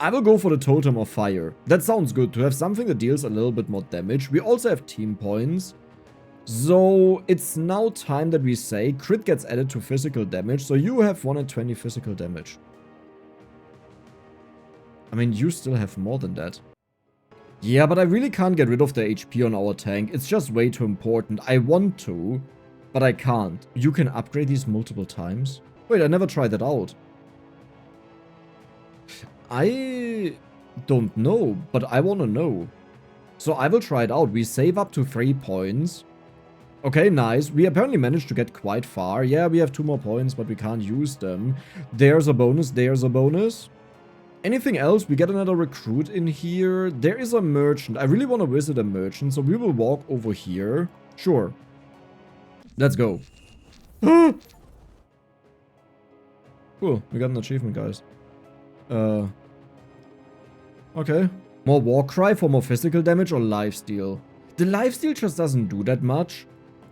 I will go for the Totem of Fire. That sounds good, to have something that deals a little bit more damage. We also have team points. So it's now time that we say crit gets added to physical damage. So you have 120 physical damage. I mean, you still have more than that. Yeah, but I really can't get rid of the HP on our tank. It's just way too important. I want to, but I can't. You can upgrade these multiple times. Wait, I never tried that out. I don't know, but I want to know. So I will try it out. We save up to 3 points. Okay, nice. We apparently managed to get quite far. Yeah, we have 2 more points, but we can't use them. There's a bonus. There's a bonus. Anything else? We get another recruit in here. There is a merchant. I really want to visit a merchant, so we will walk over here. Sure. Let's go. Cool. We got an achievement, guys. Okay. More war cry for more physical damage or lifesteal? The lifesteal just doesn't do that much.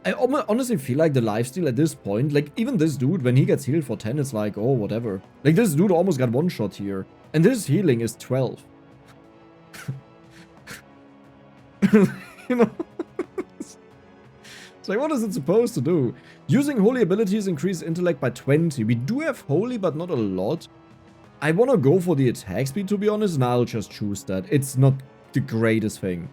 I honestly feel like the lifesteal at this point, like even this dude, when he gets healed for 10, it's like, oh, whatever. Like this dude almost got one shot here. And this healing is 12. You know? It's like, what is it supposed to do? Using holy abilities increases intellect by 20. We do have holy, but not a lot. I want to go for the attack speed, to be honest, and I'll just choose that. It's not the greatest thing.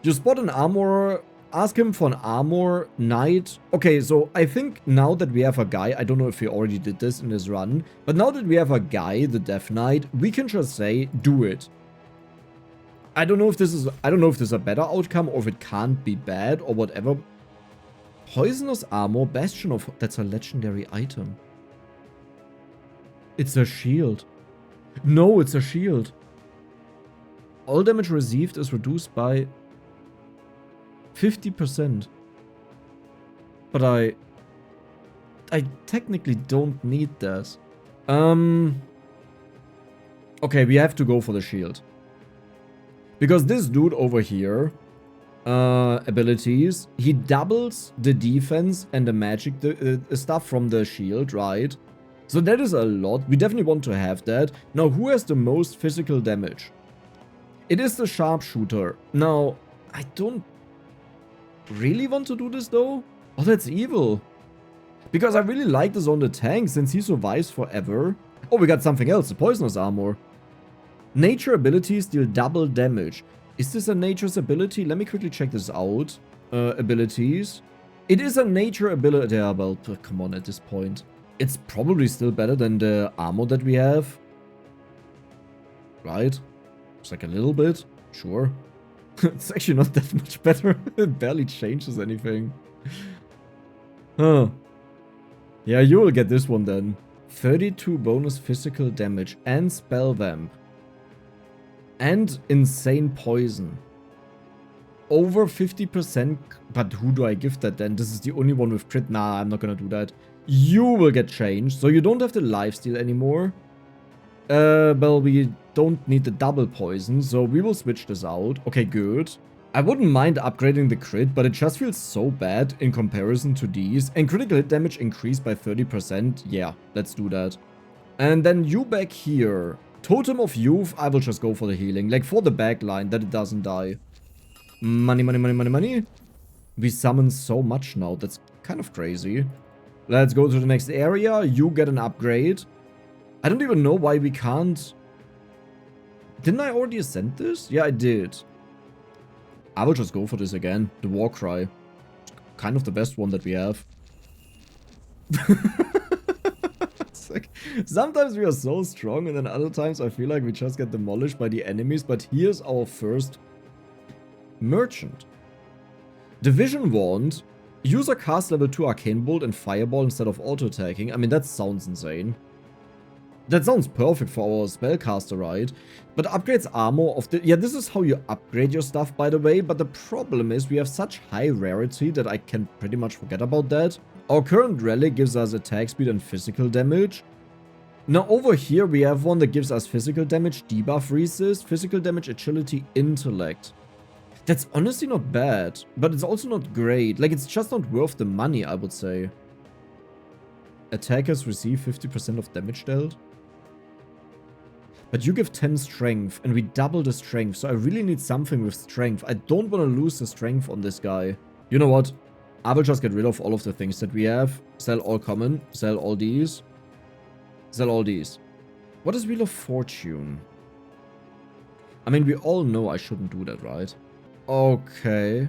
You spot an armorer, ask him for an armor knight. Okay, so I think now that we have a guy, I don't know if we already did this in this run, but now that we have a guy, the Death Knight, we can just say, do it. I don't know if this is a better outcome or if it can't be bad or whatever. Poisonous armor, Bastion of... That's a legendary item. It's a shield. No, it's a shield. All damage received is reduced by 50%. But I technically don't need that. Okay, we have to go for the shield. Because this dude over here, abilities, he doubles the defense and the magic stuff from the shield, right? So that is a lot. We definitely want to have that. Now, who has the most physical damage? It is the Sharpshooter. Now, I don't really want to do this though. Oh, that's evil. Because I really like this on the tank since he survives forever. Oh, we got something else. The Poisonous Armor. Nature abilities deal double damage. Is this a nature's ability? Let me quickly check this out. Abilities. It is a nature ability. Yeah, well, come on at this point. It's probably still better than the armor that we have. Right? It's like a little bit. Sure. It's actually not that much better. It barely changes anything. Huh. Yeah, you will get this one then. 32 bonus physical damage and spell vamp. And insane poison. Over 50%. But who do I give that then? This is the only one with crit. Nah, I'm not gonna do that. You will get changed. So you don't have the lifesteal anymore. Well, we don't need the double poison. So we will switch this out. Okay, good. I wouldn't mind upgrading the crit, but it just feels so bad in comparison to these. And critical hit damage increased by 30%. Yeah, let's do that. And then you back here. Totem of Youth, I will just go for the healing. Like for the backline, that it doesn't die. Money, money, money, money, money. We summon so much now. That's kind of crazy. Let's go to the next area. You get an upgrade. I don't even know why we can't... Didn't I already ascend this? Yeah, I did. I will just go for this again. The War Cry. Kind of the best one that we have. It's like, sometimes we are so strong and then other times I feel like we just get demolished by the enemies. But here's our first merchant. Division Wand. User cast level 2 Arcane Bolt and Fireball instead of auto-attacking. I mean, that sounds insane. That sounds perfect for our spellcaster, right? But upgrades armor of the... Yeah, this is how you upgrade your stuff, by the way. But the problem is we have such high rarity that I can pretty much forget about that. Our current relic gives us attack speed and physical damage. Now over here we have one that gives us physical damage, debuff resist, physical damage, agility, intellect. That's honestly not bad, but it's also not great. Like, it's just not worth the money, I would say. Attackers receive 50% of damage dealt. But you give 10 strength, and we double the strength, so I really need something with strength. I don't want to lose the strength on this guy. You know what? I will just get rid of all of the things that we have. Sell all common, sell all these. Sell all these. What is Wheel of Fortune? I mean, we all know I shouldn't do that, right? Okay.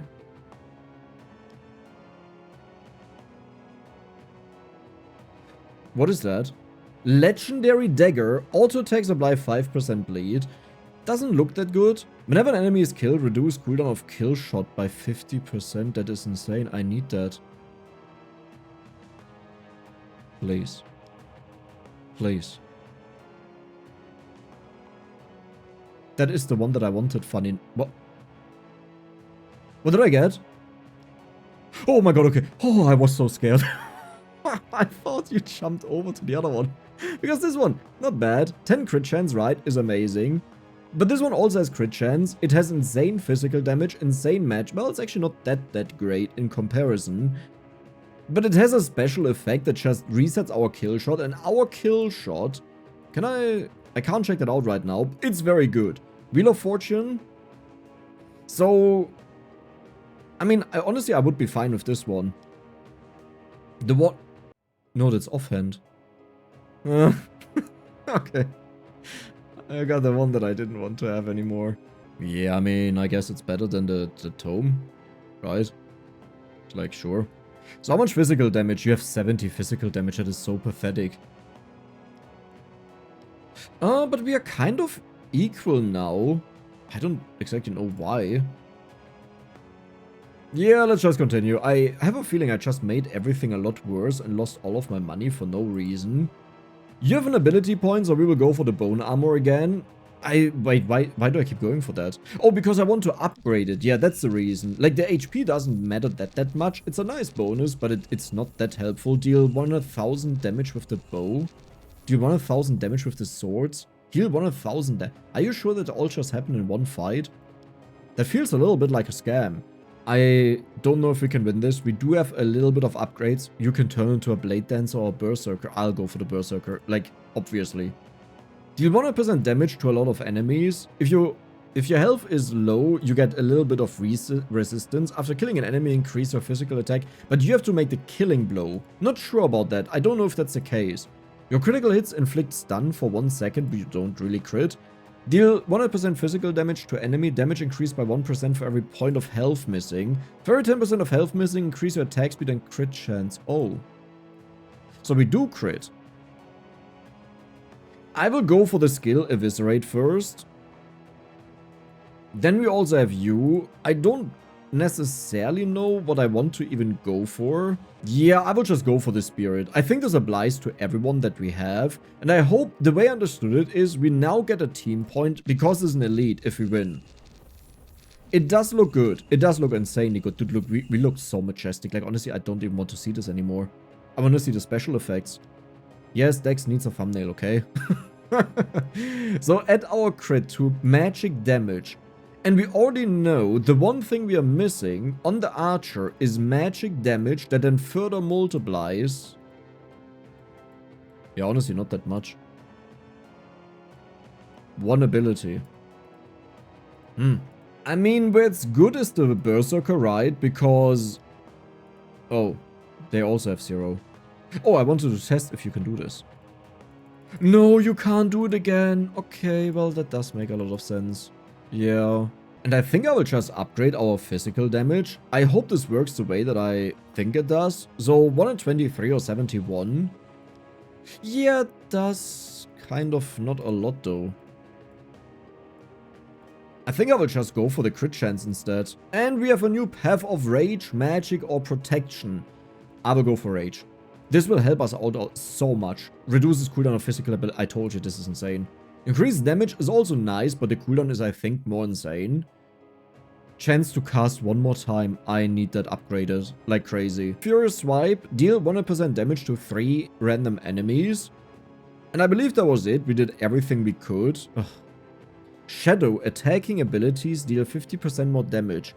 What is that? Legendary Dagger. Auto attacks apply 5% bleed. Doesn't look that good. Whenever an enemy is killed, reduce cooldown of kill shot by 50%. That is insane. I need that. Please. Please. That is the one that I wanted, funny. What? What did I get? Oh my god, okay. Oh, I was so scared. I thought you jumped over to the other one. Because this one, not bad. 10 crit chance, right, is amazing. But this one also has crit chance. It has insane physical damage, insane match. Well, it's actually not that great in comparison. But it has a special effect that just resets our kill shot. And our kill shot... I can't check that out right now. It's very good. Wheel of Fortune. So... I mean, honestly, I would be fine with this one. The what? No, that's offhand. Okay. I got the one that I didn't want to have anymore. Yeah, I mean, I guess it's better than the tome, right? Like, sure. So how much physical damage? You have 70 physical damage. That is so pathetic. But we are kind of equal now. I don't exactly know why. Yeah, let's just continue. I have a feeling I just made everything a lot worse and lost all of my money for no reason. You have an ability point, so we will go for the bone armor again. Wait, why do I keep going for that? Oh, because I want to upgrade it. Yeah, that's the reason. Like, the HP doesn't matter that much. It's a nice bonus, but it's not that helpful. Deal 100,000 damage with the bow. Deal 100,000 damage with the swords. Heal 100,000 Are you sure that all just happened in one fight? That feels a little bit like a scam. I don't know if we can win this. We do have a little bit of upgrades. You can turn into a Blade Dancer or a Berserker. I'll go for the Berserker, like, obviously. Deal 100% damage to a lot of enemies. If your health is low, you get a little bit of resistance. After killing an enemy, increase your physical attack, but you have to make the killing blow. Not sure about that. I don't know if that's the case. Your critical hits inflict stun for 1 second, but you don't really crit. Deal 100% physical damage to enemy, damage increased by 1% for every point of health missing. For every 10% of health missing, increase your attack speed and crit chance. Oh. So we do crit. I will go for the skill Eviscerate first. Then we also have you. I don't necessarily know what I want to even go for. Yeah, I will just go for the Spirit. I think this applies to everyone that we have. And I hope, the way I understood it is we now get a team point because it's an elite if we win. It does look good. It does look insanely good. Dude, look, we look so majestic. Like, honestly, I don't even want to see this anymore. I want to see the special effects. Yes, Dex needs a thumbnail, okay? So add our crit to magic damage. And we already know the one thing we are missing on the archer is magic damage that then further multiplies. Yeah, honestly, not that much. One ability. I mean, where it's good is the Berserker, right? Because... Oh, they also have 0. Oh, I wanted to test if you can do this. No, you can't do it again. Okay, well, that does make a lot of sense. Yeah. And I think I will just upgrade our physical damage. I hope this works the way that I think it does. So 123 or 71. Yeah, that's kind of not a lot though. I think I will just go for the crit chance instead. And we have a new path of Rage, Magic or Protection. I will go for Rage. This will help us out so much. Reduces cooldown of physical ability. I told you this is insane. Increased damage is also nice, but the cooldown is, I think, more insane. Chance to cast one more time. I need that upgraded like crazy. Furious Swipe. Deal 100% damage to 3 random enemies. And I believe that was it. We did everything we could. Ugh. Shadow. Attacking abilities deal 50% more damage.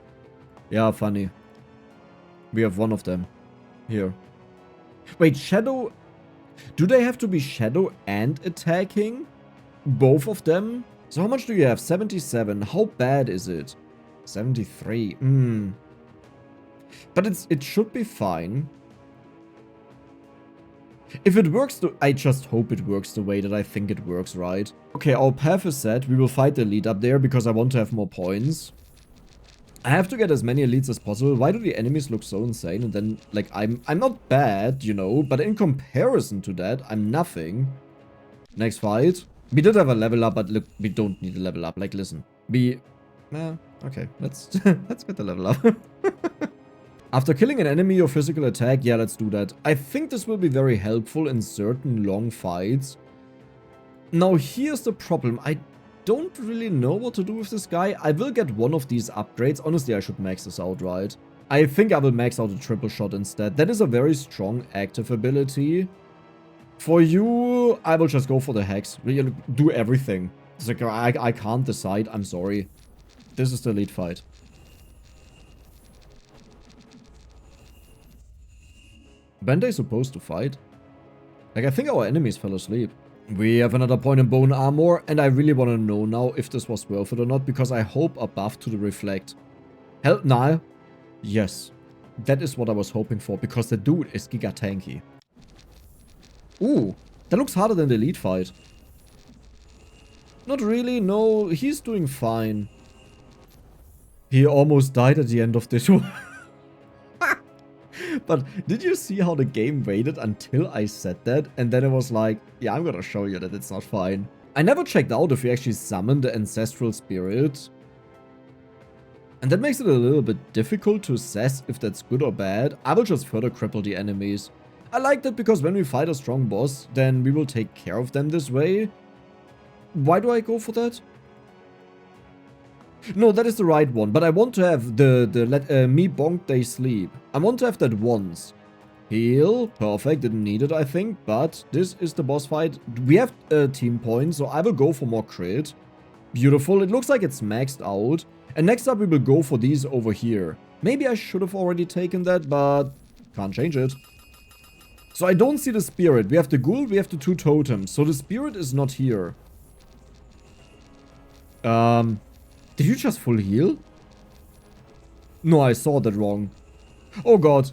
Yeah, funny. We have one of them. Here. Wait, Shadow... Do they have to be Shadow and attacking? Both of them? So how much do you have? 77. How bad is it? 73. But it should be fine. If it works, I just hope it works the way that I think it works, right? Okay, our path is set. We will fight the elite up there because I want to have more points. I have to get as many elites as possible. Why do the enemies look so insane? And then, like, I'm not bad, you know, but in comparison to that, I'm nothing. Next fight. We did have a level up, but look, we don't need a level up. Like, listen. Okay, let's get the level up. After killing an enemy or physical attack, yeah, let's do that. I think this will be very helpful in certain long fights. Now, here's the problem. don't really know what to do with this guy. I will get one of these upgrades. Honestly, I should max this out, right? I think I will max out a triple shot instead. That is a very strong active ability. For you, I will just go for the hex. Really do everything. It's like, I can't decide. I'm sorry. This is the lead fight. When they supposed to fight? Like, I think our enemies fell asleep. We have another point in bone armor, and I really want to know now if this was worth it or not, because I hope a buff to the reflect. Hell, nah. Yes. That is what I was hoping for, because the dude is giga tanky. Ooh, that looks harder than the elite fight. Not really, no, he's doing fine. He almost died at the end of this one. But did you see how the game waited until I said that? And then it was like, yeah, I'm gonna show you that it's not fine. I never checked out if you actually summon the ancestral spirit. And that makes it a little bit difficult to assess if that's good or bad. I will just further cripple the enemies. I like that because when we fight a strong boss, then we will take care of them this way. Why do I go for that? No, that is the right one, but I want to have let me bonk they sleep. I want to have that once. Heal, perfect, didn't need it I think, but this is the boss fight. We have team points, so I will go for more crit. Beautiful, it looks like it's maxed out. And next up we will go for these over here. Maybe I should have already taken that, but can't change it. So I don't see the spirit. We have the ghoul, we have the 2 totems, so the spirit is not here. Did you just full heal? No, I saw that wrong. Oh god.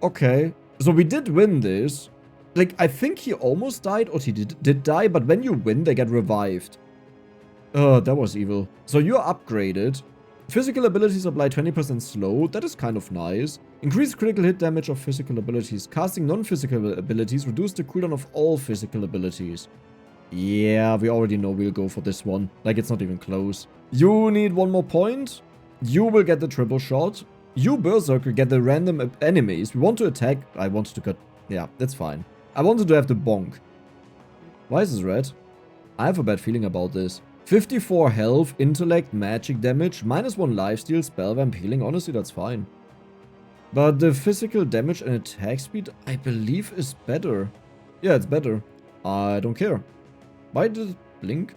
Okay. So we did win this. Like, I think he almost died, or he did die, but when you win, they get revived. That was evil. So you're upgraded. Physical abilities apply 20% slow. That is kind of nice. Increase critical hit damage of physical abilities. Casting non-physical abilities. Reduce the cooldown of all physical abilities. Yeah, we already know we'll go for this one. Like, it's not even close. You need one more point. You will get the triple shot. You, Berserker, get the random enemies. We want to attack. I wanted to cut. Yeah, that's fine. I wanted to have the bonk. Why is this red? I have a bad feeling about this. 54 health, intellect, magic damage, -1 lifesteal, spell vamp healing. Honestly, that's fine. But the physical damage and attack speed, I believe, is better. Yeah, it's better. I don't care. Why did it blink?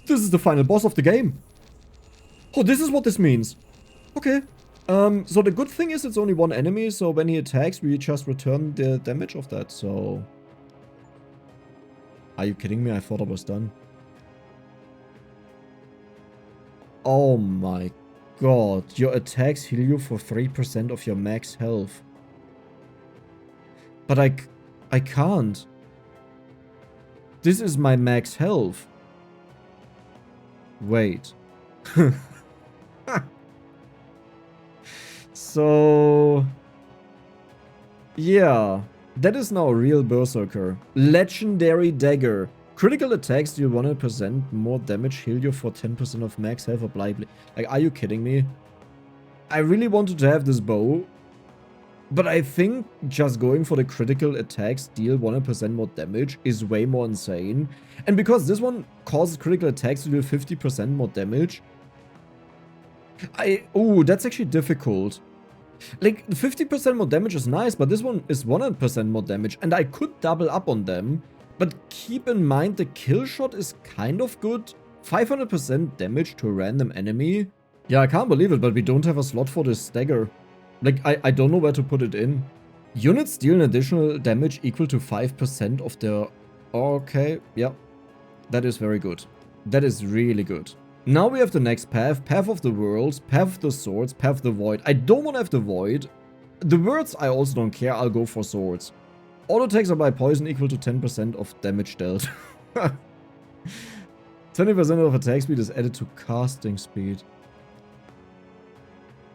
This is the final boss of the game. Oh, this is what this means. Okay. So the good thing is it's only one enemy, so when he attacks, we just return the damage of that, so... Are you kidding me? I thought I was done. Oh my god. Your attacks heal you for 3% of your max health. But I can't. This is my max health. Wait. So... Yeah. That is now a real Berserker. Legendary Dagger. Critical attacks deal 100% more damage, heal you for 10% of max health, apply. Like, are you kidding me? I really wanted to have this bow. But I think just going for the critical attacks deal 100% more damage is way more insane. And because this one causes critical attacks to deal 50% more damage. Oh, that's actually difficult. Like, 50% more damage is nice, but this one is 100% more damage. And I could double up on them. But keep in mind the kill shot is kind of good. 500% damage to a random enemy. Yeah, I can't believe it, but we don't have a slot for this dagger. Like, I don't know where to put it in. Units deal an additional damage equal to 5% of their... Okay, yeah. That is very good. That is really good. Now we have the next path. Path of the Worlds, Path of the Swords, Path of the Void. I don't want to have the Void. The Words I also don't care. I'll go for Swords. Auto attacks apply poison equal to 10% of damage dealt. 20% of attack speed is added to casting speed.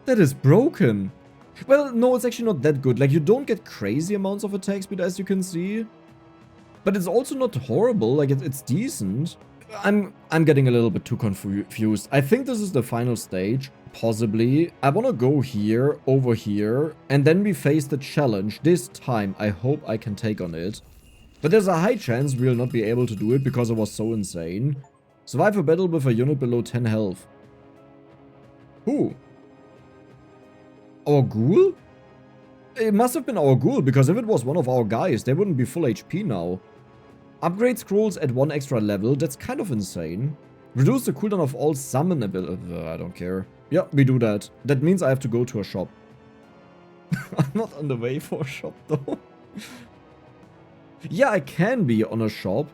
That is broken. Well, no, it's actually not that good. Like, you don't get crazy amounts of attack speed, as you can see. But it's also not horrible. Like, it's decent. I'm getting a little bit too confused. I think this is the final stage. possibly. I want to go here, over here, and then we face the challenge. This time, I hope I can take on it. But there's a high chance we'll not be able to do it because it was so insane. Survive a battle with a unit below 10 health. Who? Our ghoul? It must have been our ghoul, because if it was one of our guys, they wouldn't be full HP now. Upgrade scrolls at 1 extra level, that's kind of insane. Reduce the cooldown of all summon abilities. I don't care. Yeah, we do that. That means I have to go to a shop. I'm not on the way for a shop though. Yeah, I can be on a shop.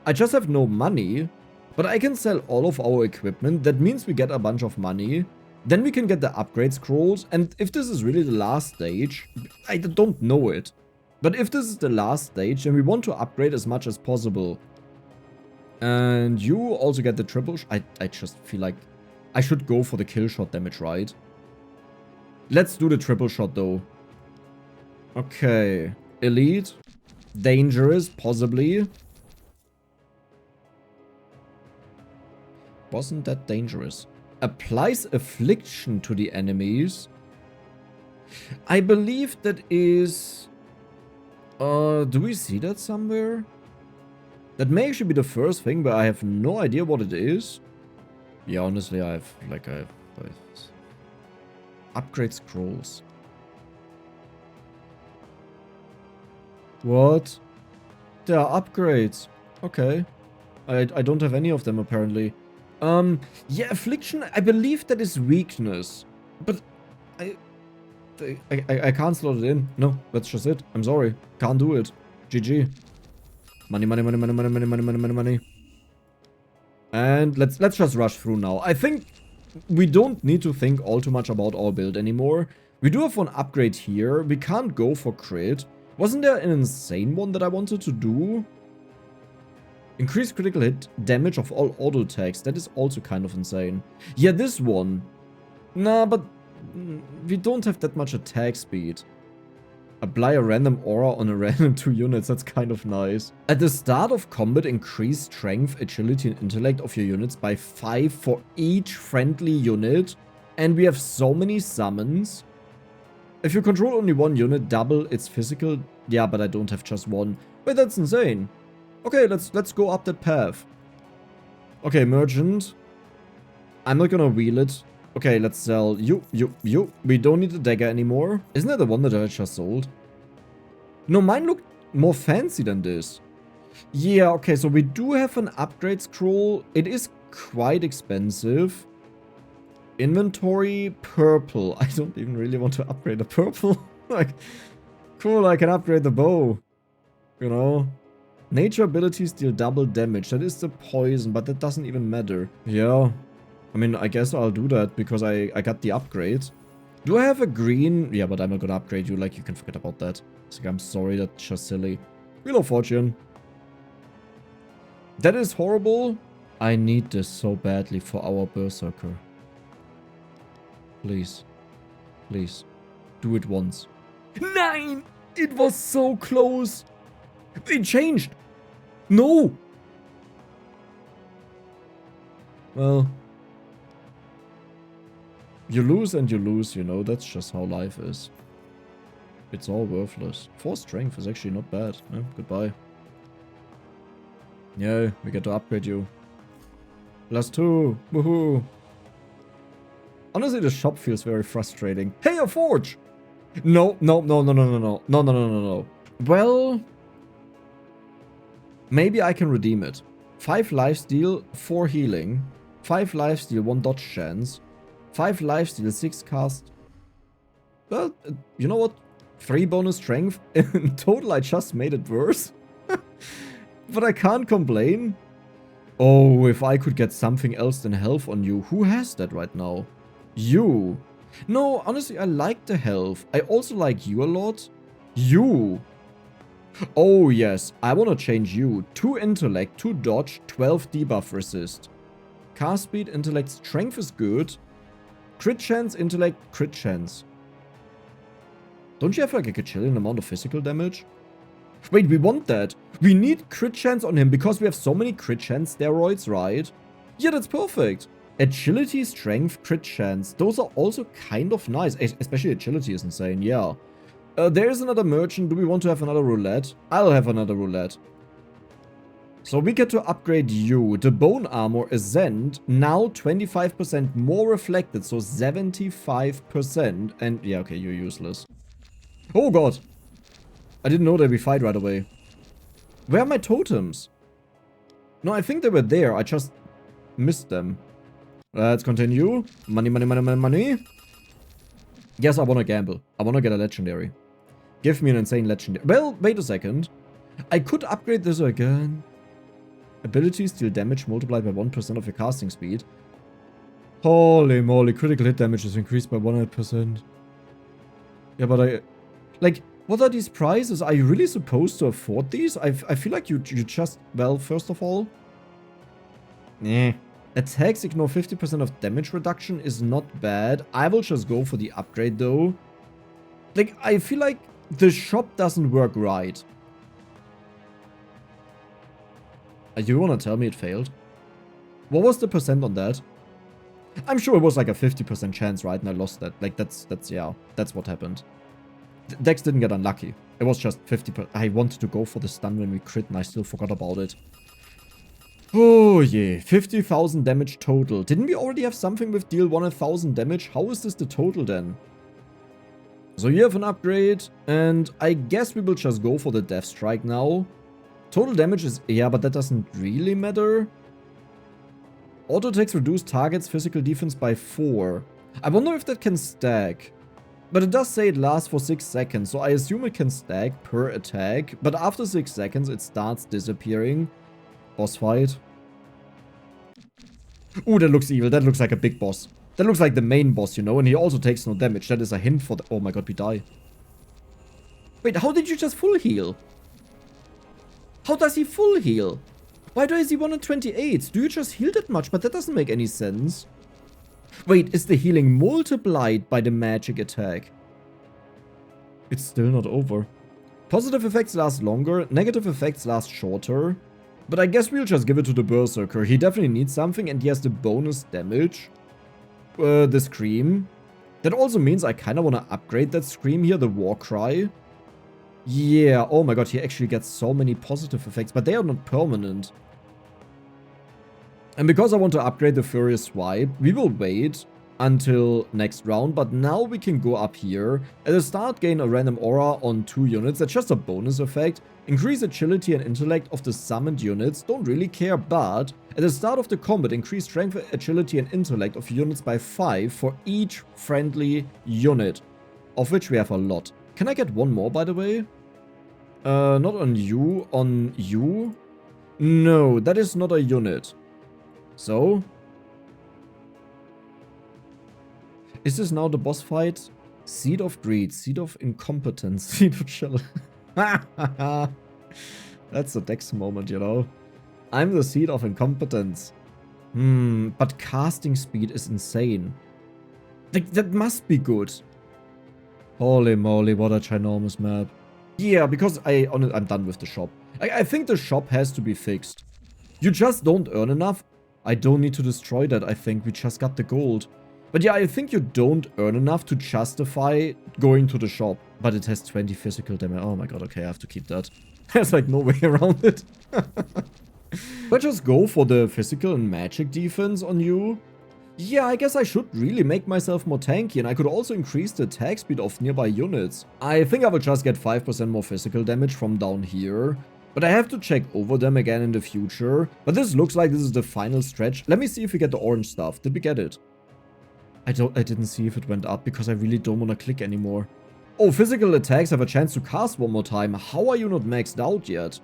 I just have no money. But I can sell all of our equipment. That means we get a bunch of money. Then we can get the upgrade scrolls, and if this is really the last stage, I don't know it. But if this is the last stage, then we want to upgrade as much as possible. And you also get the triple I just feel like I should go for the kill shot damage, right? Let's do the triple shot though. Okay. Elite. Dangerous, possibly. Wasn't that dangerous? Applies affliction to the enemies. I believe that is... do we see that somewhere? That may actually be the first thing, but I have no idea what it is. Yeah, honestly, I have upgrade scrolls. What? There are upgrades. Okay. I don't have any of them apparently. Yeah, affliction, I believe that is weakness. But I can't slot it in. No, that's just it. I'm sorry. Can't do it. GG. Money, money, money, money, money, money, money, money, money, money. And let's just rush through now. I think we don't need to think all too much about our build anymore. We do have one upgrade here. We can't go for crit. Wasn't there an insane one that I wanted to do? Increase critical hit damage of all auto attacks. That is also kind of insane. Yeah, this one. Nah, but we don't have that much attack speed. Apply a random aura on a random 2 units. That's kind of nice. At the start of combat, increase strength, agility, and intellect of your units by 5 for each friendly unit. And we have so many summons. If you control only one unit, double its physical. Yeah, but I don't have just one. Wait, that's insane. Okay, let's go up that path. Okay, merchant. I'm not gonna wheel it. Okay, let's sell you. We don't need the dagger anymore. Isn't that the one that I just sold? No, mine looked more fancy than this. Yeah, okay, so we do have an upgrade scroll. It is quite expensive. Inventory, purple. I don't even really want to upgrade the purple. Like, cool, I can upgrade the bow. You know? Nature abilities deal double damage. That is the poison, but that doesn't even matter. Yeah. I mean, I guess I'll do that because I got the upgrade. Do I have a green? Yeah, but I'm not gonna upgrade you. Like, you can forget about that. It's like, I'm sorry, that's just silly. Wheel of Fortune. That is horrible. I need this so badly for our Berserker. Please. Please. Do it once. 9! It was so close! It changed! No! Well. You lose and you lose, you know. That's just how life is. It's all worthless. 4 strength is actually not bad. No, goodbye. Yeah, we get to upgrade you. +2. Woohoo! Honestly, the shop feels very frustrating. Hey, a forge! No. Well, maybe I can redeem it. 5 lifesteal, 4 healing. 5 lifesteal, 1 dodge chance. 5 lifesteal, 6 cast. Well, you know what? 3 bonus strength. In total, I just made it worse. But I can't complain. Oh, if I could get something else than health on you. Who has that right now? You. No, honestly, I like the health. I also like you a lot. You. Oh, yes. I want to change you. 2 intellect, 2 dodge, 12 debuff resist. Cast speed, intellect, strength is good. Crit chance, intellect, crit chance. Don't you have like a gajillion amount of physical damage? Wait, we want that. We need crit chance on him because we have so many crit chance steroids, right? Yeah, that's perfect. Agility, strength, crit chance. Those are also kind of nice. Especially agility is insane, yeah. There's another merchant. Do we want to have another roulette? I'll have another roulette. So we get to upgrade you. The bone armor Ascend. Now 25% more reflected. So 75%. And yeah, okay, you're useless. Oh god. I didn't know that we fight right away. Where are my totems? No, I think they were there. I just missed them. Let's continue. Money, money, money, money, money. Yes, I want to gamble. I want to get a legendary. Give me an insane legendary. Well, wait a second. I could upgrade this again. Abilities deal damage multiplied by 1% of your casting speed. Holy moly, critical hit damage is increased by 100%. Yeah, but like, what are these prices? Are you really supposed to afford these? I feel like you just... Well, first of all... Nah. Attacks ignore 50% of damage reduction is not bad. I will just go for the upgrade, though. Like, I feel like the shop doesn't work right. You wanna tell me it failed? What was the percent on that? I'm sure it was like a 50% chance, right? And I lost that. Like, yeah, that's what happened. Dex didn't get unlucky. It was just 50%. I wanted to go for the stun when we crit and I still forgot about it. Oh yeah, 50,000 damage total. Didn't we already have something with deal 1,000 damage? How is this the total then? So you have an upgrade, and I guess we will just go for the Death Strike now. Total damage is... Yeah, but that doesn't really matter. Auto attacks reduce target's physical defense by 4. I wonder if that can stack. But it does say it lasts for 6 seconds, so I assume it can stack per attack. But after 6 seconds, it starts disappearing. Boss fight. Ooh, that looks evil. That looks like a big boss. That looks like the main boss, you know, and he also takes no damage. That is a hint for the... Oh my god, we die. Wait, how did you just full heal? How does he full heal? Why does he 128? Do you just heal that much? But that doesn't make any sense. Wait, is the healing multiplied by the magic attack? It's still not over. Positive effects last longer, negative effects last shorter. But I guess we'll just give it to the Berserker. He definitely needs something and he has the bonus damage. The Scream. That also means I kind of want to upgrade that Scream here, the War Cry. Yeah, oh my god, he actually gets so many positive effects, but they are not permanent. And because I want to upgrade the Furious Swipe, we will wait until next round, but now we can go up here. At the start, gain a random aura on 2 units. That's just a bonus effect. Increase agility and intellect of the summoned units. Don't really care, but at the start of the combat, increase strength, agility, and intellect of units by 5 for each friendly unit, of which we have a lot. Can I get one more, by the way? Not on you. On you? No, that is not a unit. So? Is this now the boss fight? Seed of Greed, Seed of Incompetence, Seed of Shell. That's a Dex moment, you know. I'm the Seed of Incompetence. But casting speed is insane. That must be good. Holy moly, what a ginormous map. Yeah, because I'm done with the shop. I think the shop has to be fixed. You just don't earn enough. I don't need to destroy that, I think. We just got the gold. But yeah, I think you don't earn enough to justify going to the shop. But it has 20 physical damage. Oh my god, okay, I have to keep that. There's like no way around it. But just go for the physical and magic defense on you. Yeah, I guess I should really make myself more tanky, and I could also increase the attack speed of nearby units. I think I will just get 5% more physical damage from down here. But I have to check over them again in the future. But this looks like this is the final stretch. Let me see if we get the orange stuff. Did we get it? I didn't see if it went up because I really don't want to click anymore. Oh, physical attacks have a chance to cast one more time. How are you not maxed out yet?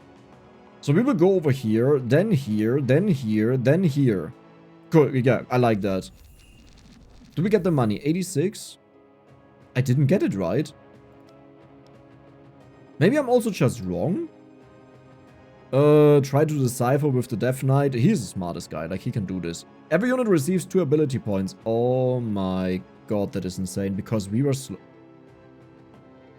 So we will go over here, then here, then here, then here. Cool, yeah, I like that. Do we get the money? 86? I didn't get it right. Maybe I'm also just wrong? Try to decipher with the Death Knight. He's the smartest guy, like he can do this. Every unit receives 2 ability points. Oh my god, that is insane. Because we were slow.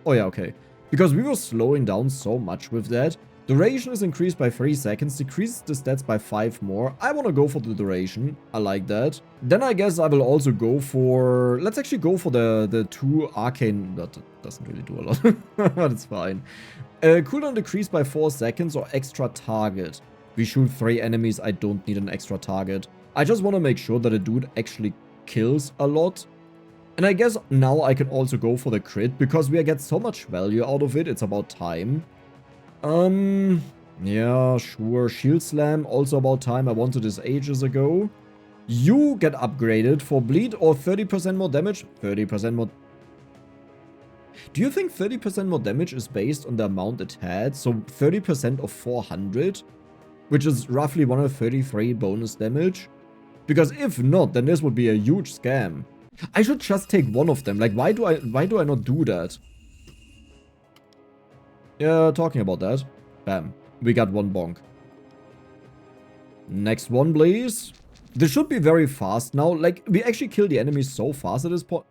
Oh yeah, okay. Because we were slowing down so much with that. Duration is increased by 3 seconds, decreases the stats by 5 more. I want to go for the duration. I like that. Then I guess I will also go for... Let's actually go for the 2 arcane... That doesn't really do a lot, but it's fine. Cooldown decreased by 4 seconds or extra target. We shoot 3 enemies, I don't need an extra target. I just want to make sure that a dude actually kills a lot. And I guess now I can also go for the crit, because we get so much value out of it, it's about time. Yeah, sure. Shield Slam, also about time. I wanted this ages ago. You get upgraded for bleed or 30% more damage. 30% more... Do you think 30% more damage is based on the amount it had? So 30% of 400, which is roughly 133 bonus damage? Because if not, then this would be a huge scam. I should just take one of them. Like, why do I not do that? Yeah, talking about that. Bam. We got one bonk. Next one, please. This should be very fast now. Like, we actually kill the enemies so fast at this point.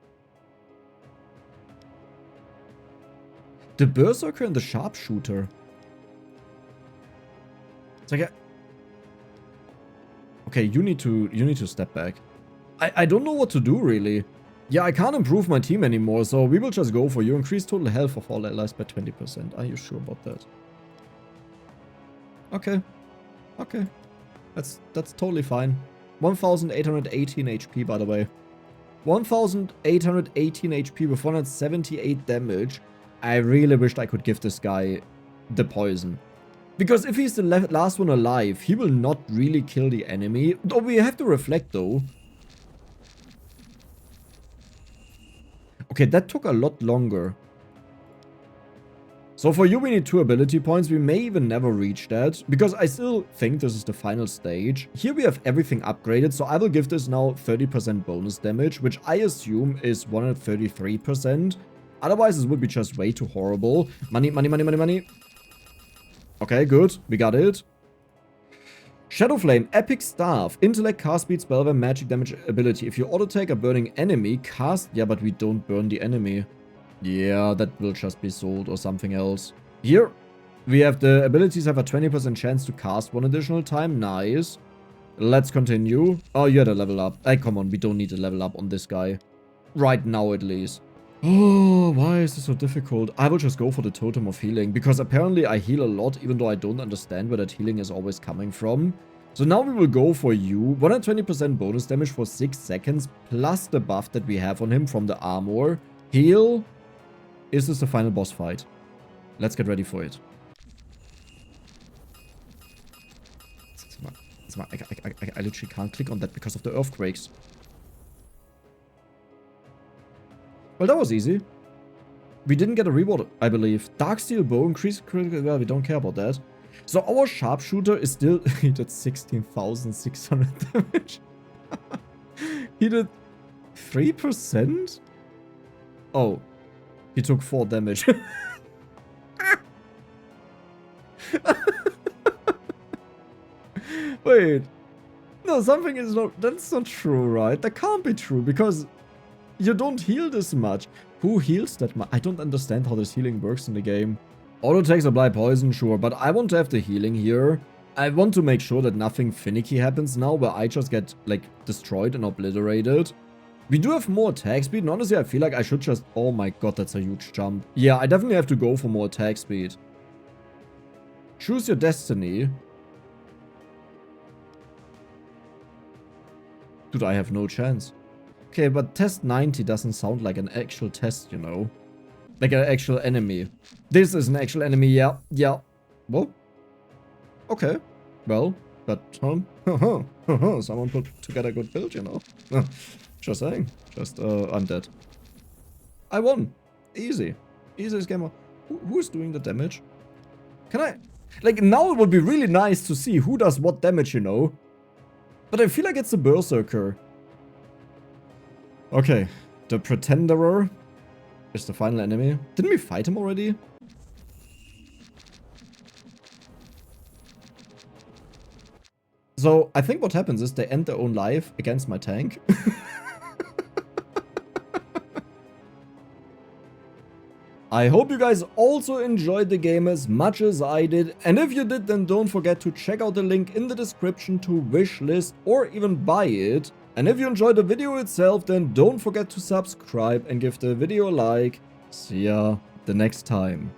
The Berserker and the Sharpshooter. It's like a... Okay, you need to step back. I don't know what to do, really. Yeah, I can't improve my team anymore, so we will just go for you. Increase total health of all allies by 20%. Are you sure about that? Okay. Okay. That's totally fine. 1,818 HP, by the way. 1,818 HP with 178 damage. I really wished I could give this guy the poison. Because if he's the last one alive, he will not really kill the enemy. Oh, we have to reflect, though. Okay, that took a lot longer. So for you, we need 2 ability points. We may even never reach that, because I still think this is the final stage. Here we have everything upgraded, so I will give this now 30% bonus damage, which I assume is 133%. Otherwise, this would be just way too horrible. Money, money, money, money, money. Okay, good. We got it. Shadow Flame, Epic Staff, Intellect, Cast Speed, Spellware, Magic Damage ability. If you auto-take a burning enemy, cast... Yeah, but we don't burn the enemy. Yeah, that will just be sold or something else. Here, we have the abilities have a 20% chance to cast 1 additional time. Nice. Let's continue. Oh, you had a level up. Hey, come on, we don't need a level up on this guy. Right now, at least. Oh, why is this so difficult? I will just go for the Totem of Healing, because apparently I heal a lot, even though I don't understand where that healing is always coming from. So now we will go for you. 120% bonus damage for 6 seconds, plus the buff that we have on him from the armor. Heal. Is this the final boss fight? Let's get ready for it. I literally can't click on that because of the earthquakes. Well, that was easy. We didn't get a reward, I believe. Darksteel Bow, increased critical... Well, we don't care about that. So our Sharpshooter is still... He did 16,600 damage. He did 3%? Oh. He took 4 damage. Wait. No, something is not... That's not true, right? That can't be true, because... You don't heal this much. Who heals that much? I don't understand how this healing works in the game. Auto attacks apply poison, sure, but I want to have the healing here. I want to make sure that nothing finicky happens now, where I just get, like, destroyed and obliterated. We do have more attack speed, and honestly, I feel like I should just... Oh my god, that's a huge jump. Yeah, I definitely have to go for more attack speed. Choose your destiny. Dude, I have no chance. Okay, but test 90 doesn't sound like an actual test, you know. Like an actual enemy. This is an actual enemy, yeah. Yeah. Well. Okay. Well, but, someone put together a good build, you know. Just saying. Just, I'm dead. I won. Easy. Easiest game. Who is doing the damage? Can I... Like, now it would be really nice to see who does what damage, you know. But I feel like it's the Berserker. Okay, the Pretenderer is the final enemy. Didn't we fight him already? So, I think what happens is they end their own life against my tank. I hope you guys also enjoyed the game as much as I did, and if you did, then don't forget to check out the link in the description to wishlist or even buy it. And if you enjoyed the video itself, then don't forget to subscribe and give the video a like. See ya the next time.